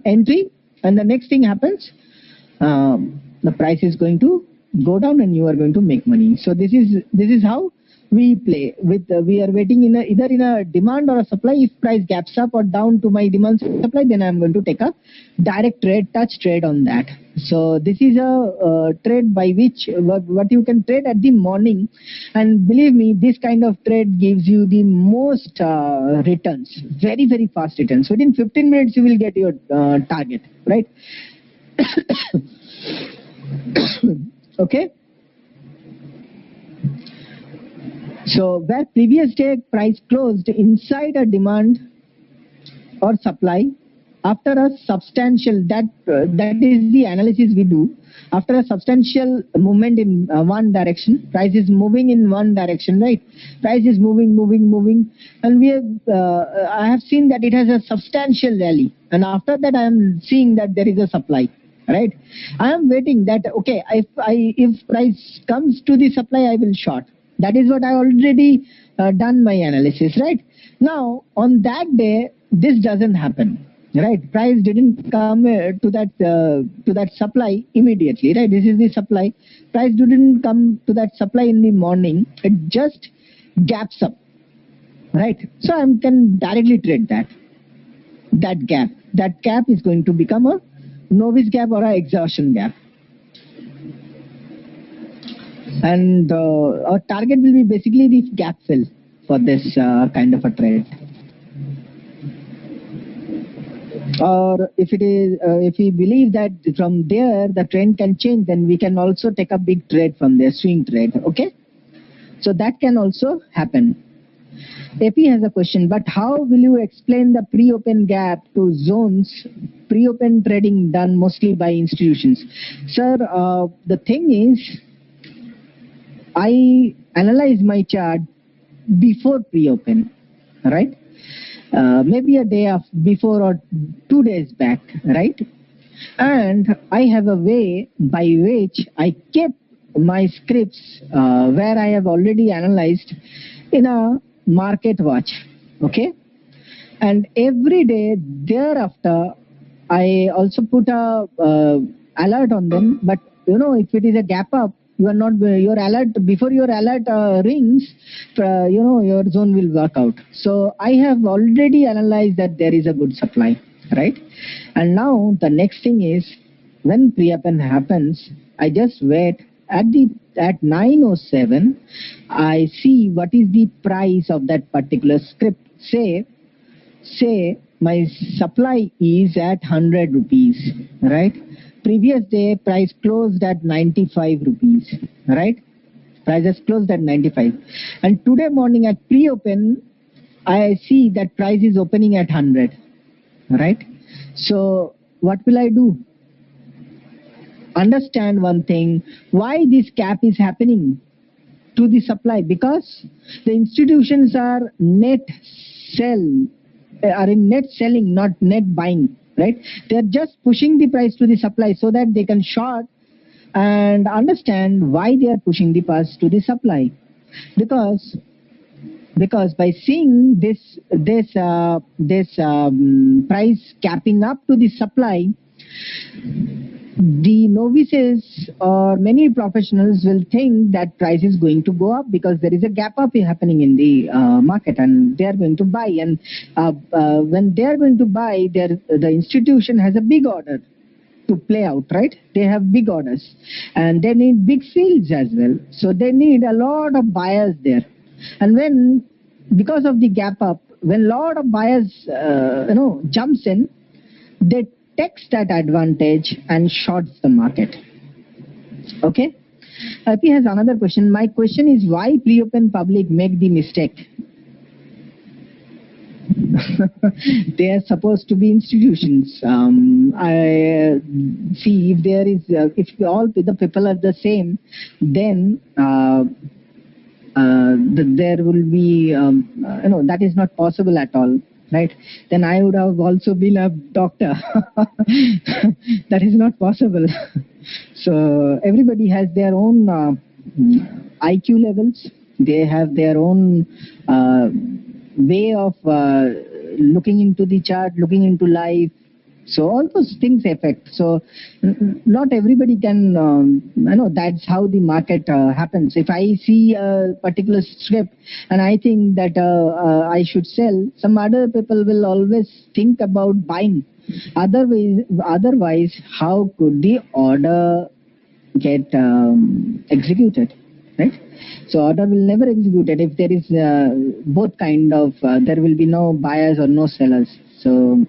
entry. And the next thing happens, the price is going to go down and you are going to make money. So this is how we play. We are waiting either in a demand or a supply. If price gaps up or down to my demand supply, then I am going to take a direct trade, touch trade on that. So this is a trade by which what you can trade at the morning, and believe me, this kind of trade gives you the most returns, very fast returns. Within 15 minutes you will get your target, right? Okay. So where previous day price closed inside a demand or supply, after a substantial, that is the analysis we do. After a substantial movement in one direction, price is moving in one direction, right? Price is moving, and I have seen that it has a substantial rally, and after that I am seeing that there is a supply, right? I am waiting that, okay, if price comes to the supply, I will short. That is what I already done my analysis, right? Now on that day, this doesn't happen. Right, price didn't come to that supply immediately. Right, this is the supply. Price didn't come to that supply in the morning. It just gaps up. Right, so I can directly trade that gap. That gap is going to become a novice gap or an exhaustion gap. And our target will be basically the gap fill for this kind of a trade. Or if it is, if we believe that from there the trend can change, then we can also take a big trade from there, swing trade. Okay, so that can also happen. AP has a question, but how will you explain the pre-open gap to zones, pre-open trading done mostly by institutions? Sir, the thing is, I analyze my chart before pre-open, right? Maybe a day of before or 2 days back, right? And I have a way by which I keep my scripts where I have already analyzed in a market watch. Okay, and every day thereafter I also put a alert on them. But if it is a gap up, you are not your alert before your alert rings. Your zone will work out. So I have already analyzed that there is a good supply, right? And now the next thing is, when pre-open happens, I just wait at 9:07. I see what is the price of that particular script. Say my supply is at 100 rupees, right? Previous day price closed at 95 rupees, right? Price has closed at 95. And today morning at pre-open, I see that price is opening at 100, right? So what will I do? Understand one thing, why this gap is happening to the supply, because the institutions are in net selling, not net buying, right? They're just pushing the price to the supply so that they can short. And understand why they are pushing the price to the supply, because by seeing this price capping up to the supply, the novices or many professionals will think that price is going to go up because there is a gap up happening in the market, and they are going to buy. And when they are going to buy, the institution has a big order to play out, right? They have big orders and they need big fields as well. So they need a lot of buyers there. And because of the gap up, when a lot of buyers, jumps in, they takes that advantage and shorts the market. Okay. He has another question. My question is, why pre-open public make the mistake? They are supposed to be institutions. I see if all the people are the same, then there will be that is not possible at all, right? Then I would have also been a doctor. That is not possible. So everybody has their own IQ levels. They have their own way of looking into the chart, looking into life. So all those things affect. So not everybody can, that's how the market happens. If I see a particular script and I think that I should sell, some other people will always think about buying. Otherwise, how could the order get executed, right? So order will never execute it if there is both kind of, there will be no buyers or no sellers. So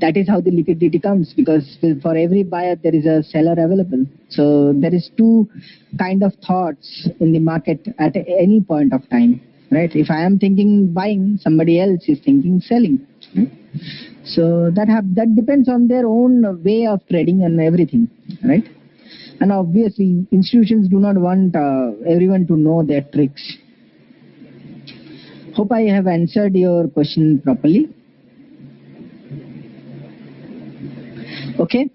that is how the liquidity comes, because for every buyer there is a seller available. So there is two kind of thoughts in the market at any point of time, right? If I am thinking buying, somebody else is thinking selling. Right? So that depends on their own way of trading and everything, right? And obviously, institutions do not want everyone to know their tricks. Hope I have answered your question properly. Okay.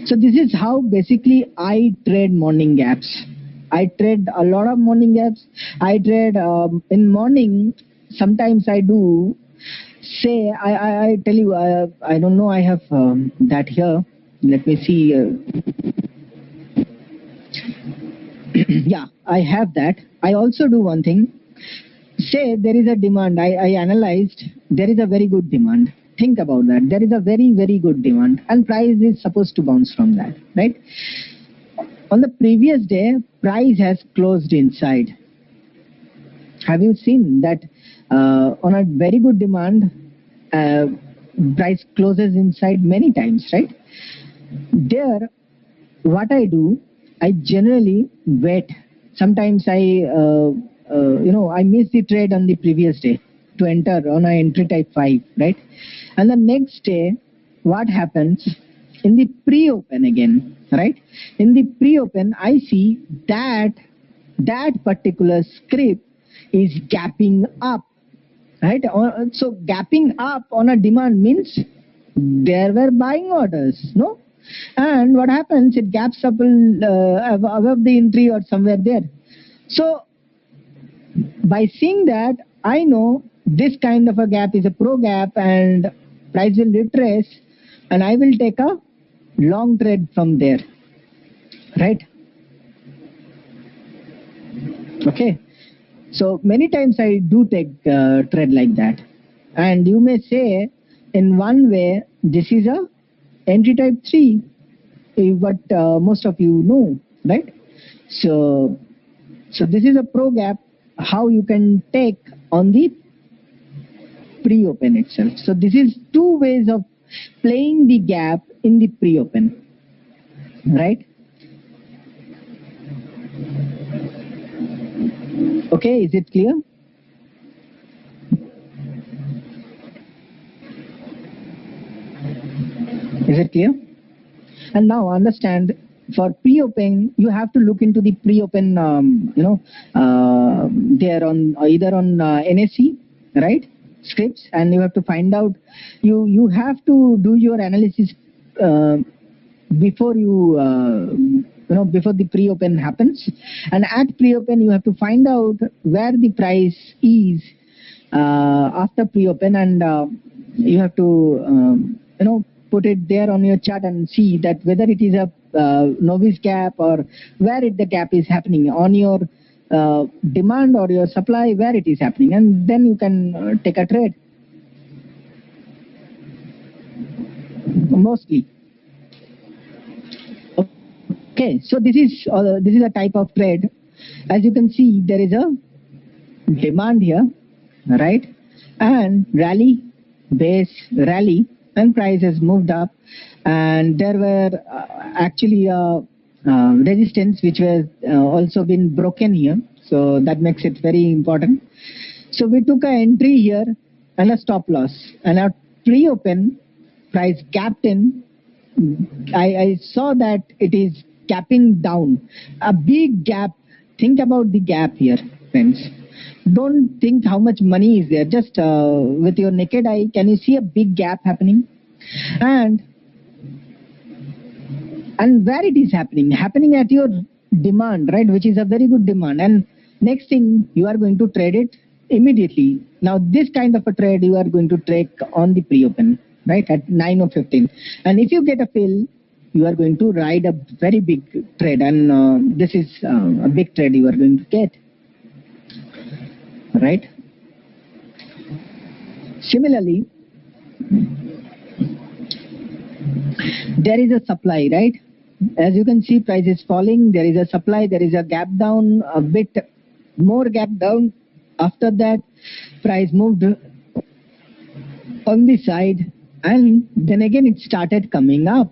So this is how basically I trade morning gaps. I trade a lot of morning gaps. I trade in morning. Sometimes I do. Say, I tell you, I don't know. I have that here. Let me see. Yeah, I have that. I also do one thing. Say there is a demand. I analyzed. There is a very good demand. Think about that. There is a very, very good demand, and price is supposed to bounce from that, right? On the previous day, price has closed inside. Have you seen that on a very good demand, price closes inside many times, right? There, what I do, I generally wait. Sometimes I I missed the trade on the previous day to enter on a entry type 5, right? And the next day, what happens in the pre-open again, right? In the pre-open, I see that particular script is gapping up, right? So gapping up on a demand means there were buying orders, no? And what happens? It gaps up above the entry or somewhere there. So by seeing that, I know this kind of a gap is a pro gap and price will retrace, and I will take a long trade from there, right? Okay. So many times I do take trade like that, and you may say in one way this is a entry type 3, what most of you know, right? So this is a pro gap, how you can take on the pre-open itself. So this is two ways of playing the gap in the pre-open, right? Okay, is it clear? Is it clear? And now understand, for pre-open, you have to look into the pre-open, there on either on NSE, right? Scripts, and you have to find out. You have to do your analysis before before the pre-open happens, and at pre-open you have to find out where the price is after pre-open, and you have to put it there on your chart and see that whether it is a novice gap or where the gap is happening on your demand or your supply, where it is happening, and then you can take a trade. Mostly. Okay, so this is a type of trade. As you can see, there is a demand here, right? And rally, base, rally, and price has moved up, and there were actually resistance which was also been broken here, so that makes it very important. So we took an entry here and a stop loss, and our pre-open price gapped in. I saw that it is gapping down, a big gap. Think about the gap here, friends. Don't think how much money is there. Just with your naked eye, can you see a big gap happening? And where it is happening at your demand, right? Which is a very good demand. And next thing, you are going to trade it immediately. Now, this kind of a trade you are going to take on the pre-open, right? At 9:15. And if you get a fill, you are going to ride a very big trade, and this is a big trade you are going to get, right? Similarly, there is a supply, right? As you can see, price is falling. There is a supply. There is a gap down, a bit more gap down. After that, price moved on the side, and then again it started coming up.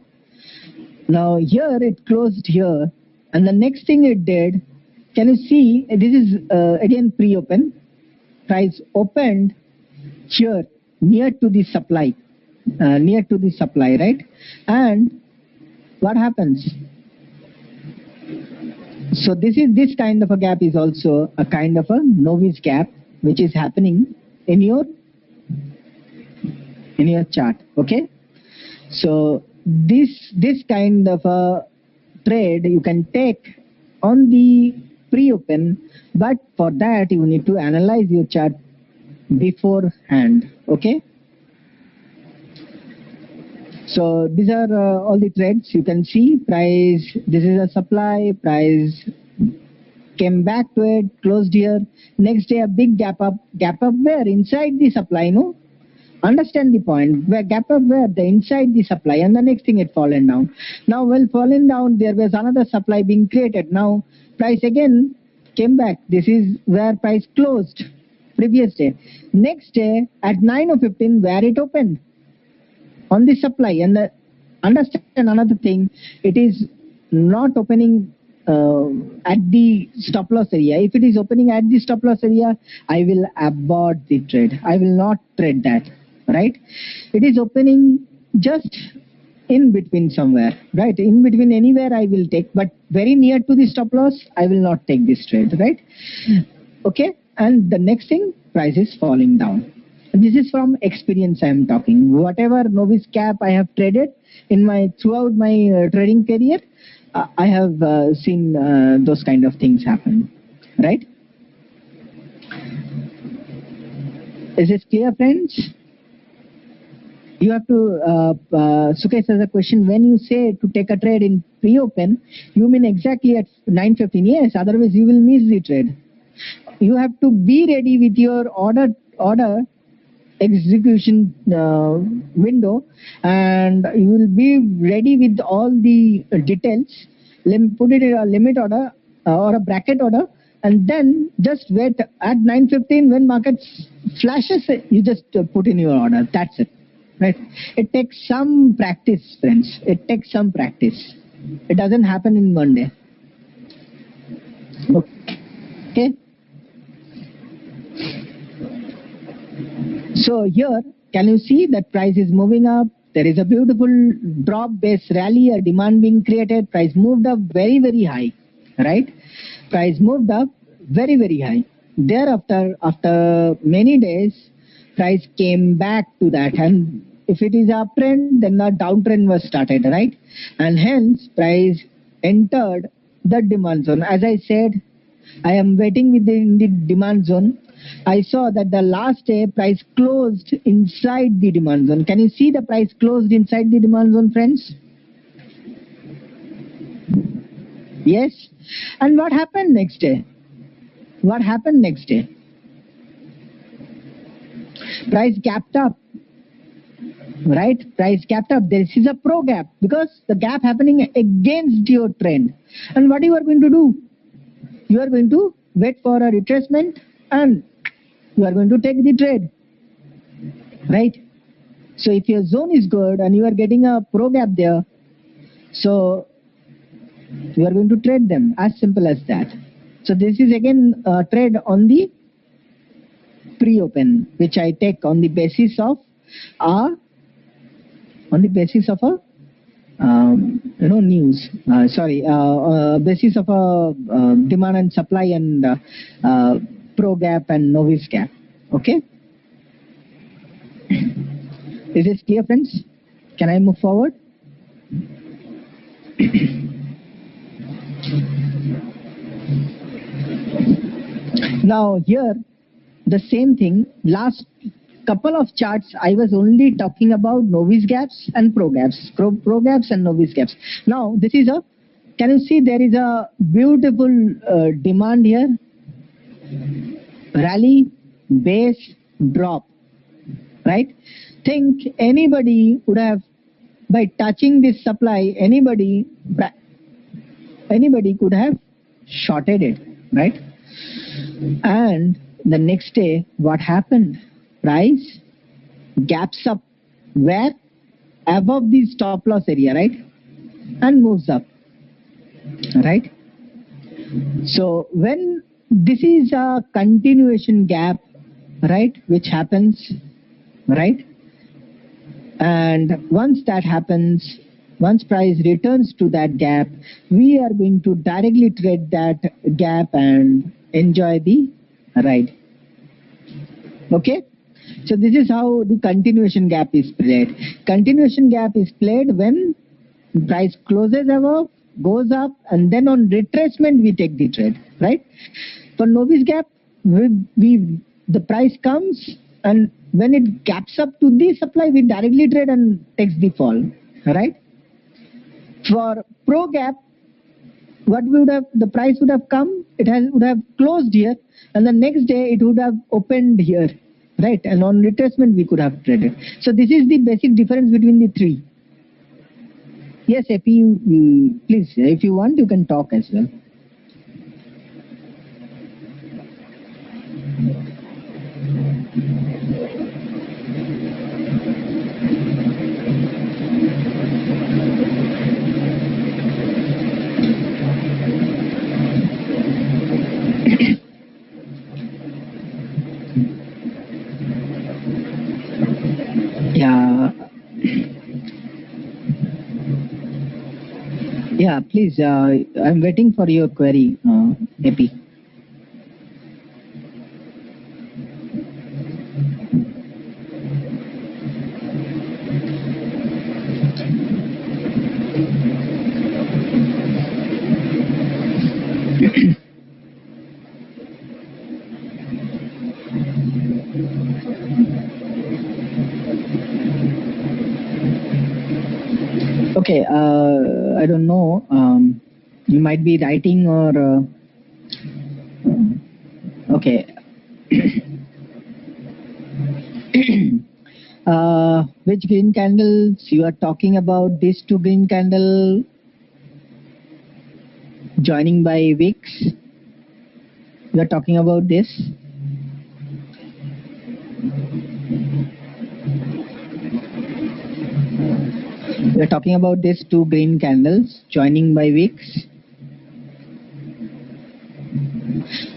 Now here it closed here, and the next thing it did, can you see, this is again pre-open. Price opened here near to the supply, right? And what happens? So this kind of a gap is also a kind of a novice gap which is happening in your chart. Okay, so this kind of a trade you can take on the pre-open, but for that you need to analyze your chart beforehand. Okay, so these are all the trades. You can see price, this is a supply, price came back to it, closed here. Next day a big gap up where? Inside the supply, no? Understand the point. Where gap up where? The inside the supply, and the next thing it fallen down. Now while falling down, there was another supply being created. Now price again came back. This is where price closed previous day. Next day at 9:15 where it opened? On the supply. And understand another thing, it is not opening at the stop loss area. If it is opening at the stop loss area, I will abort the trade. I will not trade that, right? It is opening just in between somewhere, right? In between anywhere I will take, but very near to the stop loss, I will not take this trade, right? Okay. And the next thing, price is falling down. This is from experience I am talking. Whatever novice cap I have traded in my throughout my trading career, I have seen those kind of things happen, right? Is this clear, friends? You have to, Sukesh has a question. When you say to take a trade in pre-open, you mean exactly at 9:15? Yes, otherwise you will miss the trade. You have to be ready with your order execution window, and you will be ready with all the details. Put it in a limit order or a bracket order, and then just wait at 9:15 when market flashes. You just put in your order. That's it, right? It takes some practice, friends. It takes some practice. It doesn't happen in one day. Okay. So here, can you see that price is moving up? There is a beautiful drop base rally, a demand being created. Price moved up very, very high, right? Price moved up very, very high. Thereafter, after many days, price came back to that. And if it is uptrend, then the downtrend was started, right? And hence, price entered the demand zone. As I said, I am waiting within the demand zone. I saw that the last day price closed inside the demand zone. Can you see the price closed inside the demand zone, friends? Yes. And what happened next day? What happened next day? Price gapped up. Right? Price gapped up. This is a pro gap because the gap happening against your trend. And what you are going to do? You are going to wait for a retracement and you are going to take the trade, right? So if your zone is good and you are getting a pro gap there, so you are going to trade them, as simple as that. So this is again a trade on the pre-open, which I take on the basis of a news. Basis of a demand and supply and pro gap and novice gap. Okay. Is this clear, friends? Can I move forward? Now here, the same thing. Last couple of charts, I was only talking about novice gaps and pro gaps, pro gaps and novice gaps. Now this is a. Can you see there is a beautiful demand here? Rally, base, drop, right? Think anybody would have, by touching this supply, anybody could have shorted it, right? And the next day, what happened? Price gaps up where? Above the stop loss area, right? And moves up, right? So when this is a continuation gap, right, which happens, right? And once that happens, once price returns to that gap, we are going to directly trade that gap and enjoy the ride. Okay? So this is how the continuation gap is played. Continuation gap is played when price closes above, goes up, and then on retracement we take the trade, right? For novice gap, the price comes, and when it gaps up to the supply, we directly trade and takes the fall, right? For pro gap, what would have the price would have come? Would have closed here, and the next day it would have opened here, right? And on retracement we could have traded. So this is the basic difference between the three. Yes, Epi, please, if you want, you can talk as well. Yeah, please. I'm waiting for your query, AP. Okay, I don't know. You might be writing or okay. Which green candles you are talking about? These two green candle joining by wicks. You are talking about this. We are talking about these two green candles joining by wicks.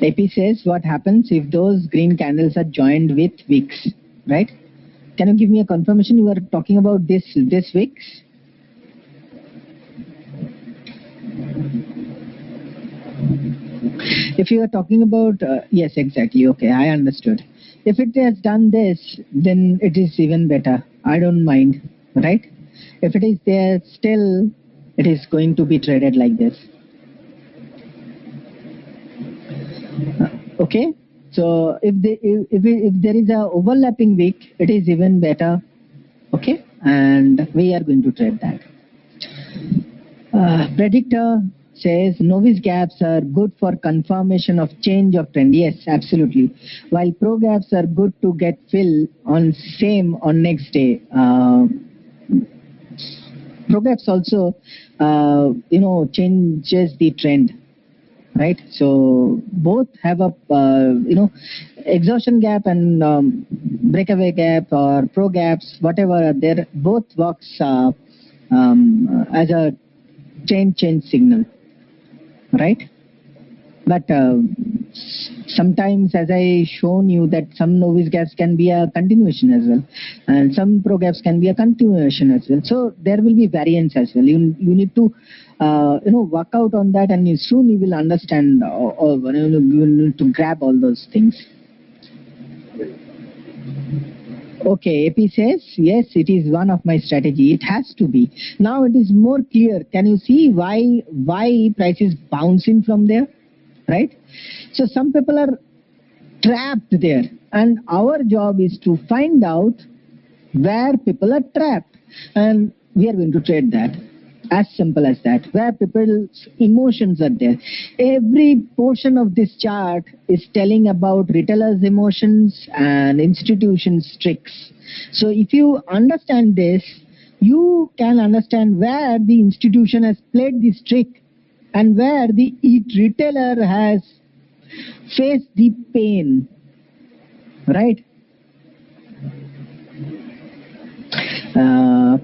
AP says what happens if those green candles are joined with wicks, right? Can you give me a confirmation you are talking about this wicks? If you are talking about yes, exactly. Okay, I understood. If it has done this, then it is even better. I don't mind, right? If it is there still, it is going to be traded like this. Okay, so if there is a overlapping wick, it is even better. Okay, and we are going to trade that. Predictor says novice gaps are good for confirmation of change of trend. Yes, absolutely. While pro gaps are good to get fill on same on next day. Pro gaps also, changes the trend, right? So both have a exhaustion gap and breakaway gap or pro gaps, whatever. They're both works as a change signal, right? But sometimes, as I shown you, that some novice gaps can be a continuation as well, and some pro gaps can be a continuation as well. So there will be variance as well. You need to work out on that, and soon you will understand. Or you need to grab all those things. Okay, AP says, yes, it is one of my strategy. It has to be. Now it is more clear. Can you see why price is bouncing from there? Right? So some people are trapped there, and our job is to find out where people are trapped, and we are going to trade that. As simple as that, where people's emotions are there. Every portion of this chart is telling about retailers' emotions and institutions' tricks. So if you understand this, you can understand where the institution has played this trick and where the retailer has faced the pain, right?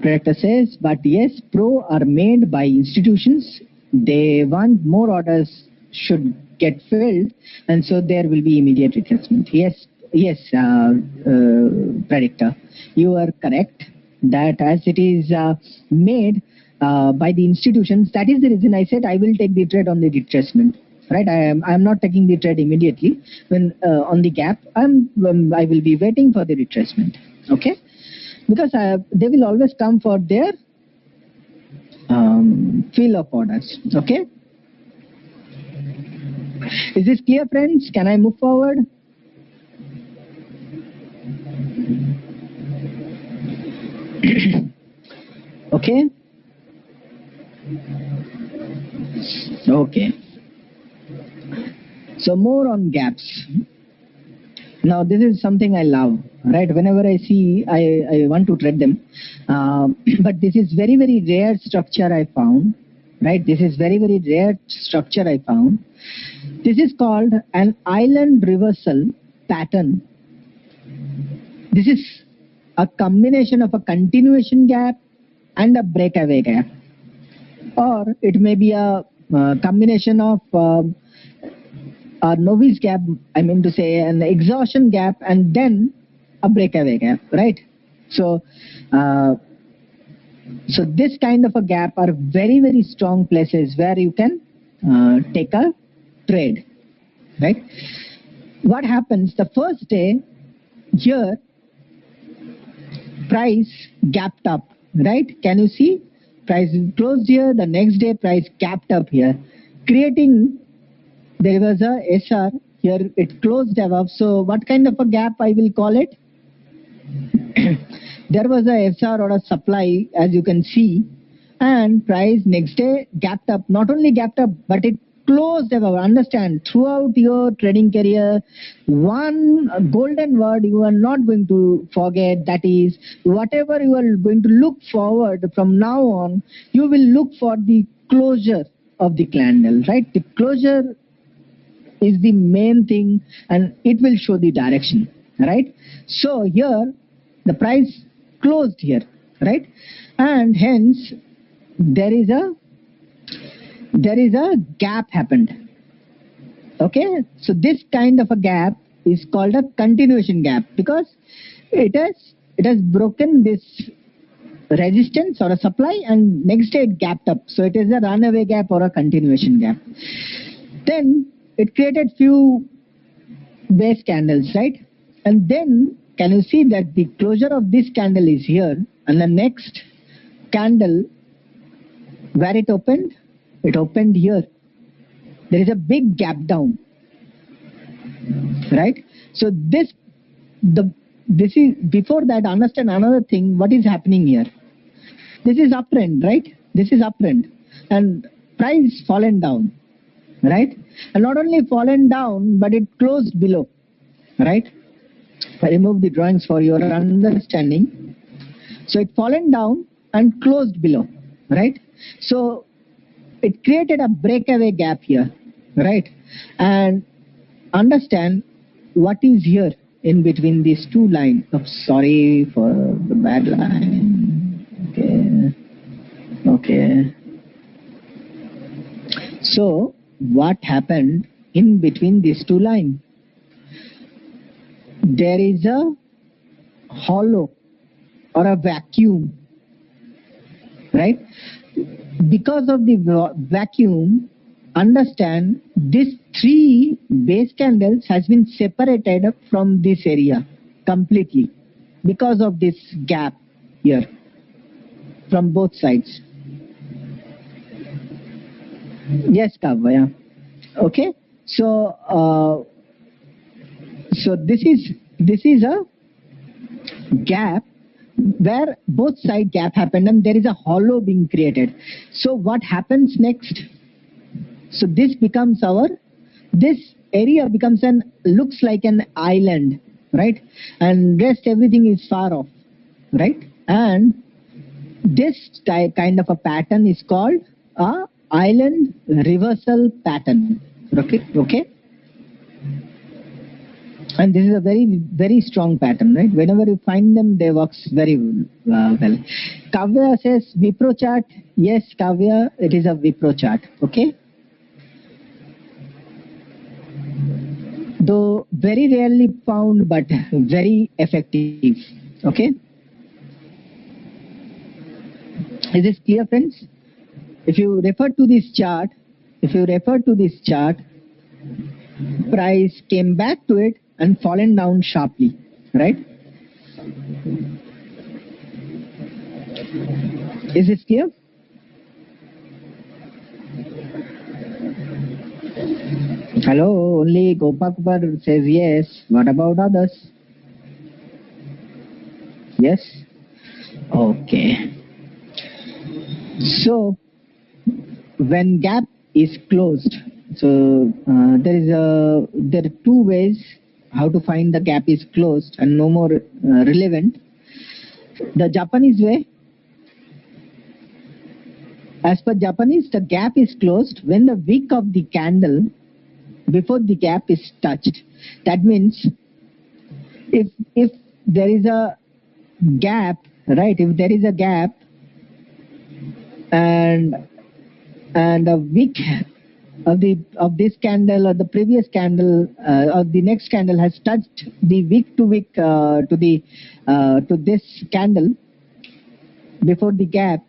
Predictor says, but yes, pro are made by institutions. They want more orders should get filled, and so there will be immediate retracement. Yes, Predictor, you are correct that as it is made by the institutions, that is the reason I said I will take the trade on the retracement. Right, I am not taking the trade immediately when on the gap. I will be waiting for the retracement. Okay. Because they will always come for their fill of orders. Okay. Is this clear, friends? Can I move forward? Okay. Okay. So more on gaps. Now this is something I love, right? Whenever I see, I want to trade them. But this is very, very rare structure I found, right? This is very, very rare structure I found. This is called an island reversal pattern. This is a combination of a continuation gap and a breakaway gap. Or it may be a combination of a novice gap, I mean to say an exhaustion gap and then a breakaway gap, right? So So this kind of a gap are very strong places where you can take a trade, right? What happens the first day here, price gapped up, right? Can you see? Price closed here, the next day price gapped up here, creating, there was a SR here, it closed above. So what kind of a gap I will call it? There was a SR or a supply, as you can see, and price next day gapped up. Not only gapped up, but it closed above. Understand, throughout your trading career, one golden word you are not going to forget, that is, whatever you are going to look forward from now on, you will look for the closure of the candle, right? The closure is the main thing and it will show the direction, right? So here the price closed here, right? And hence there is a gap happened. Okay, so this kind of a gap is called a continuation gap because it has broken this resistance or a supply and next day it gapped up. So it is a runaway gap or a continuation gap. Then it created few base candles, right? And then can you see that the closure of this candle is here and the next candle where it opened here. There is a big gap down, right? So this is, before that, understand another thing, what is happening here. This is uptrend, right? This is uptrend and price fallen down, right? And not only fallen down, but it closed below, right? I remove the drawings for your understanding. So it fallen down and closed below, right? So it created a breakaway gap here, right? And understand what is here in between these two lines. Oh, sorry for the bad line. Okay. So what happened in between these two lines? There is a hollow or a vacuum, right? Because of the vacuum, understand this three base candles has been separated from this area completely because of this gap here from both sides. Yes, Kavya. Okay, so this is a gap where both side gap happened and there is a hollow being created. So what happens next? So this area becomes looks like an island, right? And rest everything is far off, right? And this kind of a pattern is called a island reversal pattern. Okay. And this is a very strong pattern, right? Whenever you find them, they works very well. Kavya says Wipro chart. Yes, Kavya, it is a Wipro chart. Okay. Though very rarely found, but very effective. Okay. Is this clear, friends? If you refer to this chart, price came back to it and fallen down sharply, right? Is this clear? Hello, only Gopakupar says yes. What about others? Yes? Okay. So, when gap is closed, so there are two ways how to find the gap is closed and no more relevant. The Japanese way, as per Japanese, the gap is closed when the wick of the candle before the gap is touched. That means if there is a gap, right? If there is a gap and a wick of this candle or the previous candle or the next candle has touched the wick to wick to this candle, before the gap,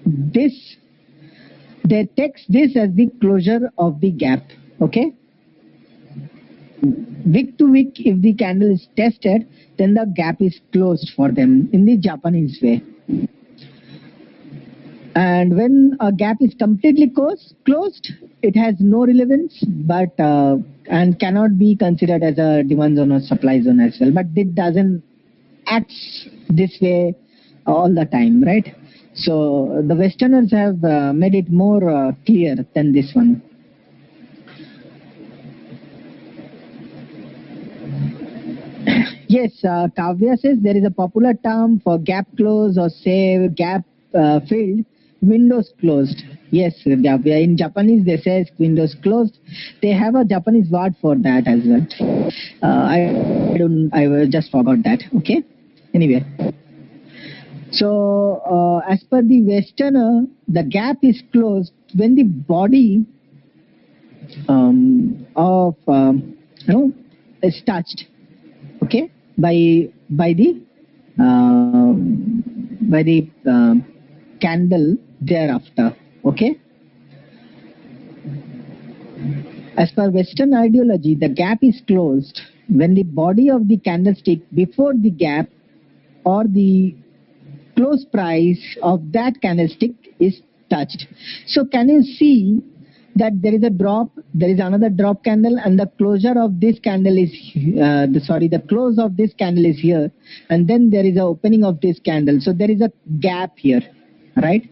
this they text this as the closure of the gap. Okay, wick to wick, if the candle is tested, then the gap is closed for them in the Japanese way. And when a gap is completely closed, it has no relevance, but and cannot be considered as a demand zone or supply zone as well. But it doesn't act this way all the time, right? So the Westerners have made it more clear than this one. Yes, Kavya says there is a popular term for gap close or say gap filled, windows closed. Yes, Kavya, in Japanese they say windows closed. They have a Japanese word for that as well. I just forgot that. Okay. Anyway. So as per the Westerner, the gap is closed when the body of is touched. Okay, by the candle thereafter. Okay, as per Western ideology, the gap is closed when the body of the candlestick before the gap or the close price of that candlestick is touched. So can you see that there is a drop, there is another drop candle, and the closure of this candle is the close of this candle is here, and then there is a opening of this candle. So there is a gap here, right?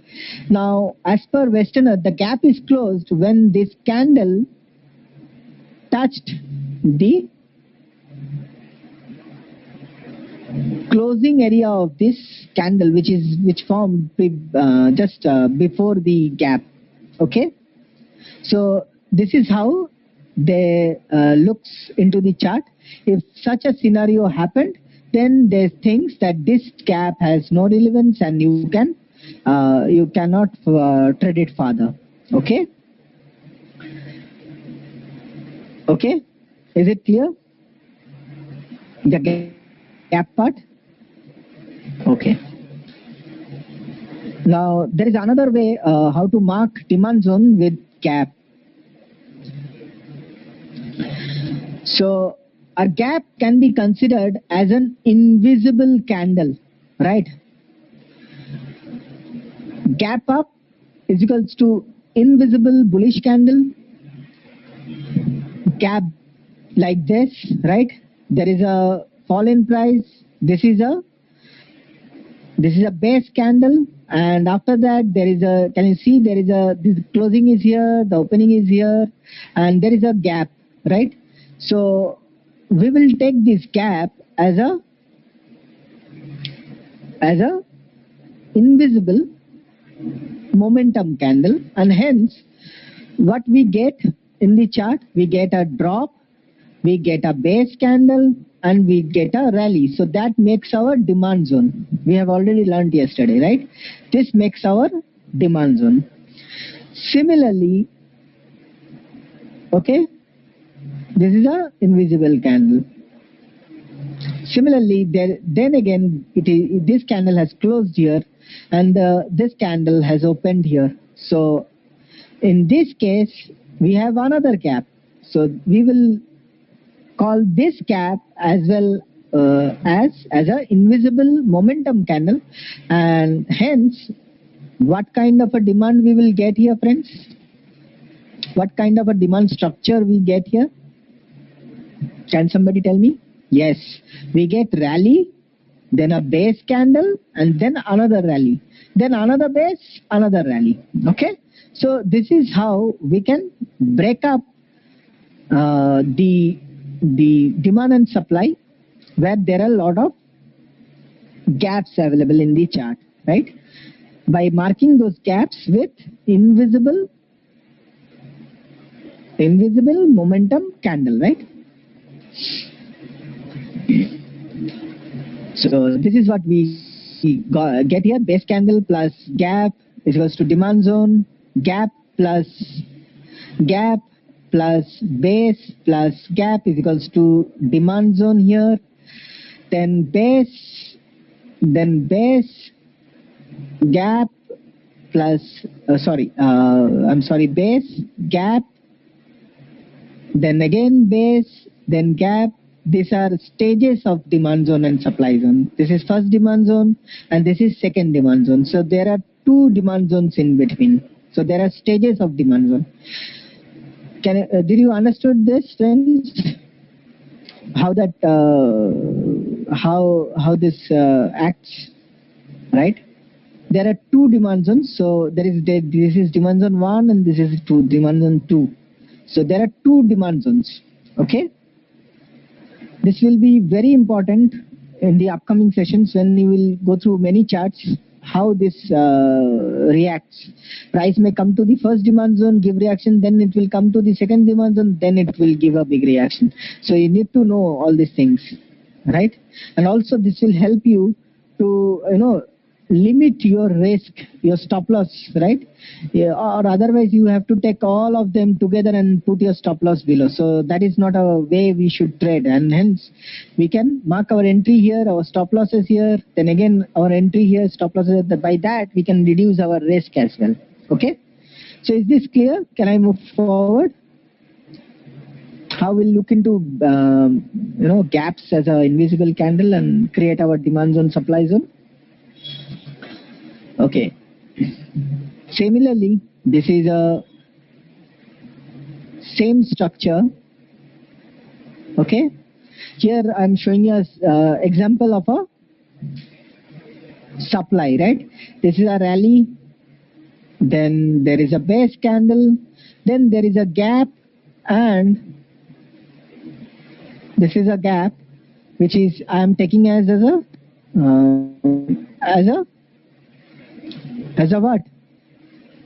Now, as per Westerner, the gap is closed when this candle touched the closing area of this candle, which formed just before the gap. Okay. So this is how they looks into the chart. If such a scenario happened, then they thinks that this gap has no relevance and you cannot trade it further. Okay. Okay. Is it clear? The gap part. Okay. Now there is another way how to mark demand zone with gap. So a gap can be considered as an invisible candle, right? Gap up is equals to invisible bullish candle. Gap like this, right? There is a fall in price. This is a base candle, and after that there is a, can you see, there is a, this closing is here, the opening is here, and there is a gap, right? So we will take this gap as a invisible momentum candle, and hence what we get in the chart, we get a drop, we get a base candle, and we get a rally. So that makes our demand zone. We have already learned yesterday, right? This makes our demand zone. Similarly, okay, this is a invisible candle. Similarly, then again, this candle has closed here, and this candle has opened here. So in this case, we have another gap. So we will call this gap as well as an invisible momentum candle, and hence what kind of a demand we will get here, friends? What kind of a demand structure we get here? Can somebody tell me? Yes, we get rally, then a base candle, and then another rally, then another base, another rally. Okay, so this is how we can break up the demand and supply, where there are a lot of gaps available in the chart, right? By marking those gaps with invisible momentum candle, right? So this is what we get here. Base candle plus gap is equals to demand zone. Gap plus base plus gap is equals to demand zone here. Then base, gap plus base, gap, then again base, then gap. These are stages of demand zone and supply zone. This is first demand zone and this is second demand zone. So there are two demand zones in between. So there are stages of demand zone. Did you understood this, friends? How that how this acts, right? There are two demand zones. So this is demand zone 1 and this is demand zone 2. So there are two demand zones. Okay. This will be very important in the upcoming sessions when you will go through many charts, how this reacts. Price may come to the first demand zone, give reaction, then it will come to the second demand zone, then it will give a big reaction. So you need to know all these things, right? And also this will help you to, limit your risk, your stop loss, right? Yeah, or otherwise you have to take all of them together and put your stop loss below. So that is not a way we should trade, and hence we can mark our entry here, our stop losses here, then again our entry here, stop losses. By that we can reduce our risk as well. Okay. So is this clear? Can I move forward? How we'll look into gaps as an invisible candle and create our demand zone, supply zone. Okay. Similarly, this is a same structure. Okay. Here I'm showing you an example of a supply, right? This is a rally. Then there is a base candle. Then there is a gap, and this is a gap, which is I am taking as a what?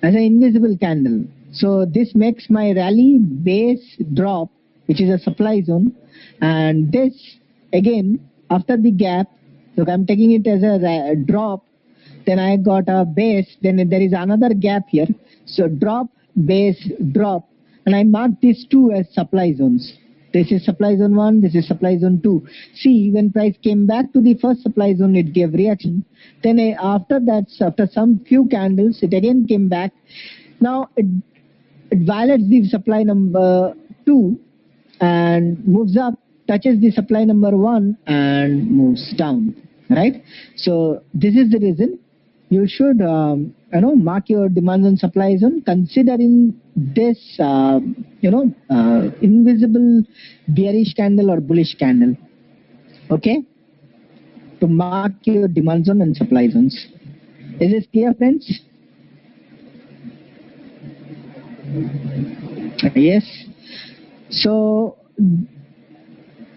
As an invisible candle. So this makes my rally, base, drop, which is a supply zone, and this again after the gap. So I'm taking it as a drop. Then I got a base. Then there is another gap here. So drop, base, drop, and I mark these two as supply zones. This is supply zone 1, this is supply zone 2. See, when price came back to the first supply zone, it gave reaction. Then after that, after some few candles, it again came back. Now it violates the supply number 2 and moves up, touches the supply number 1 and moves down, right? So this is the reason you should mark your demand zone, supply zone considering this invisible bearish candle or bullish candle. Okay, to mark your demand zone and supply zones. Is this clear, friends? Yes. So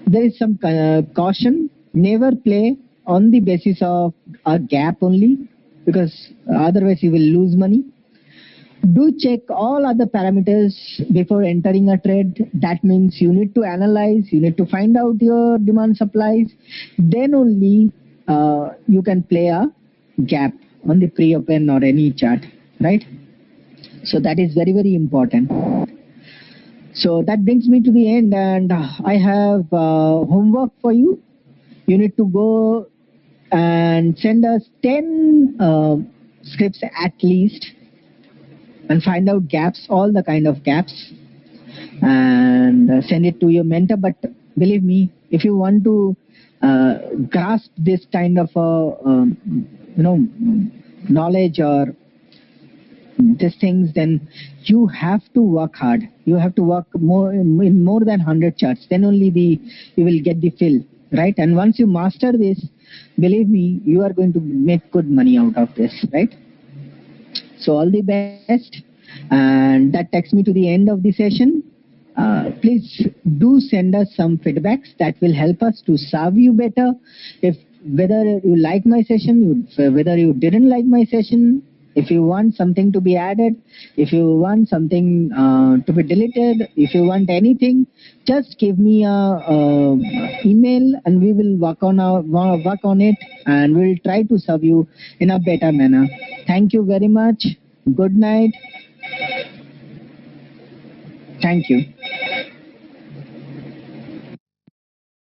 there is some caution. Never play on the basis of a gap only, because otherwise you will lose money. Do check all other parameters before entering a trade. That means you need to analyze, you need to find out your demand supplies. Then only you can play a gap on the pre-open or any chart, right? So that is very, very important. So that brings me to the end, and I have homework for you. You need to go and send us 10 scripts at least and find out gaps, all the kind of gaps, and send it to your mentor. But believe me, if you want to grasp this kind of knowledge or these things, then you have to work hard. You have to work in more than 100 charts. Then only you will get the feel, right? And once you master this, believe me, you are going to make good money out of this, right? So all the best. And that takes me to the end of the session. Please do send us some feedbacks that will help us to serve you better. If whether you like my session, whether you didn't like my session, if you want something to be added, if you want something to be deleted, if you want anything, just give me a email and we will work on it, and we'll try to serve you in a better manner. Thank you very much. Good night. Thank you.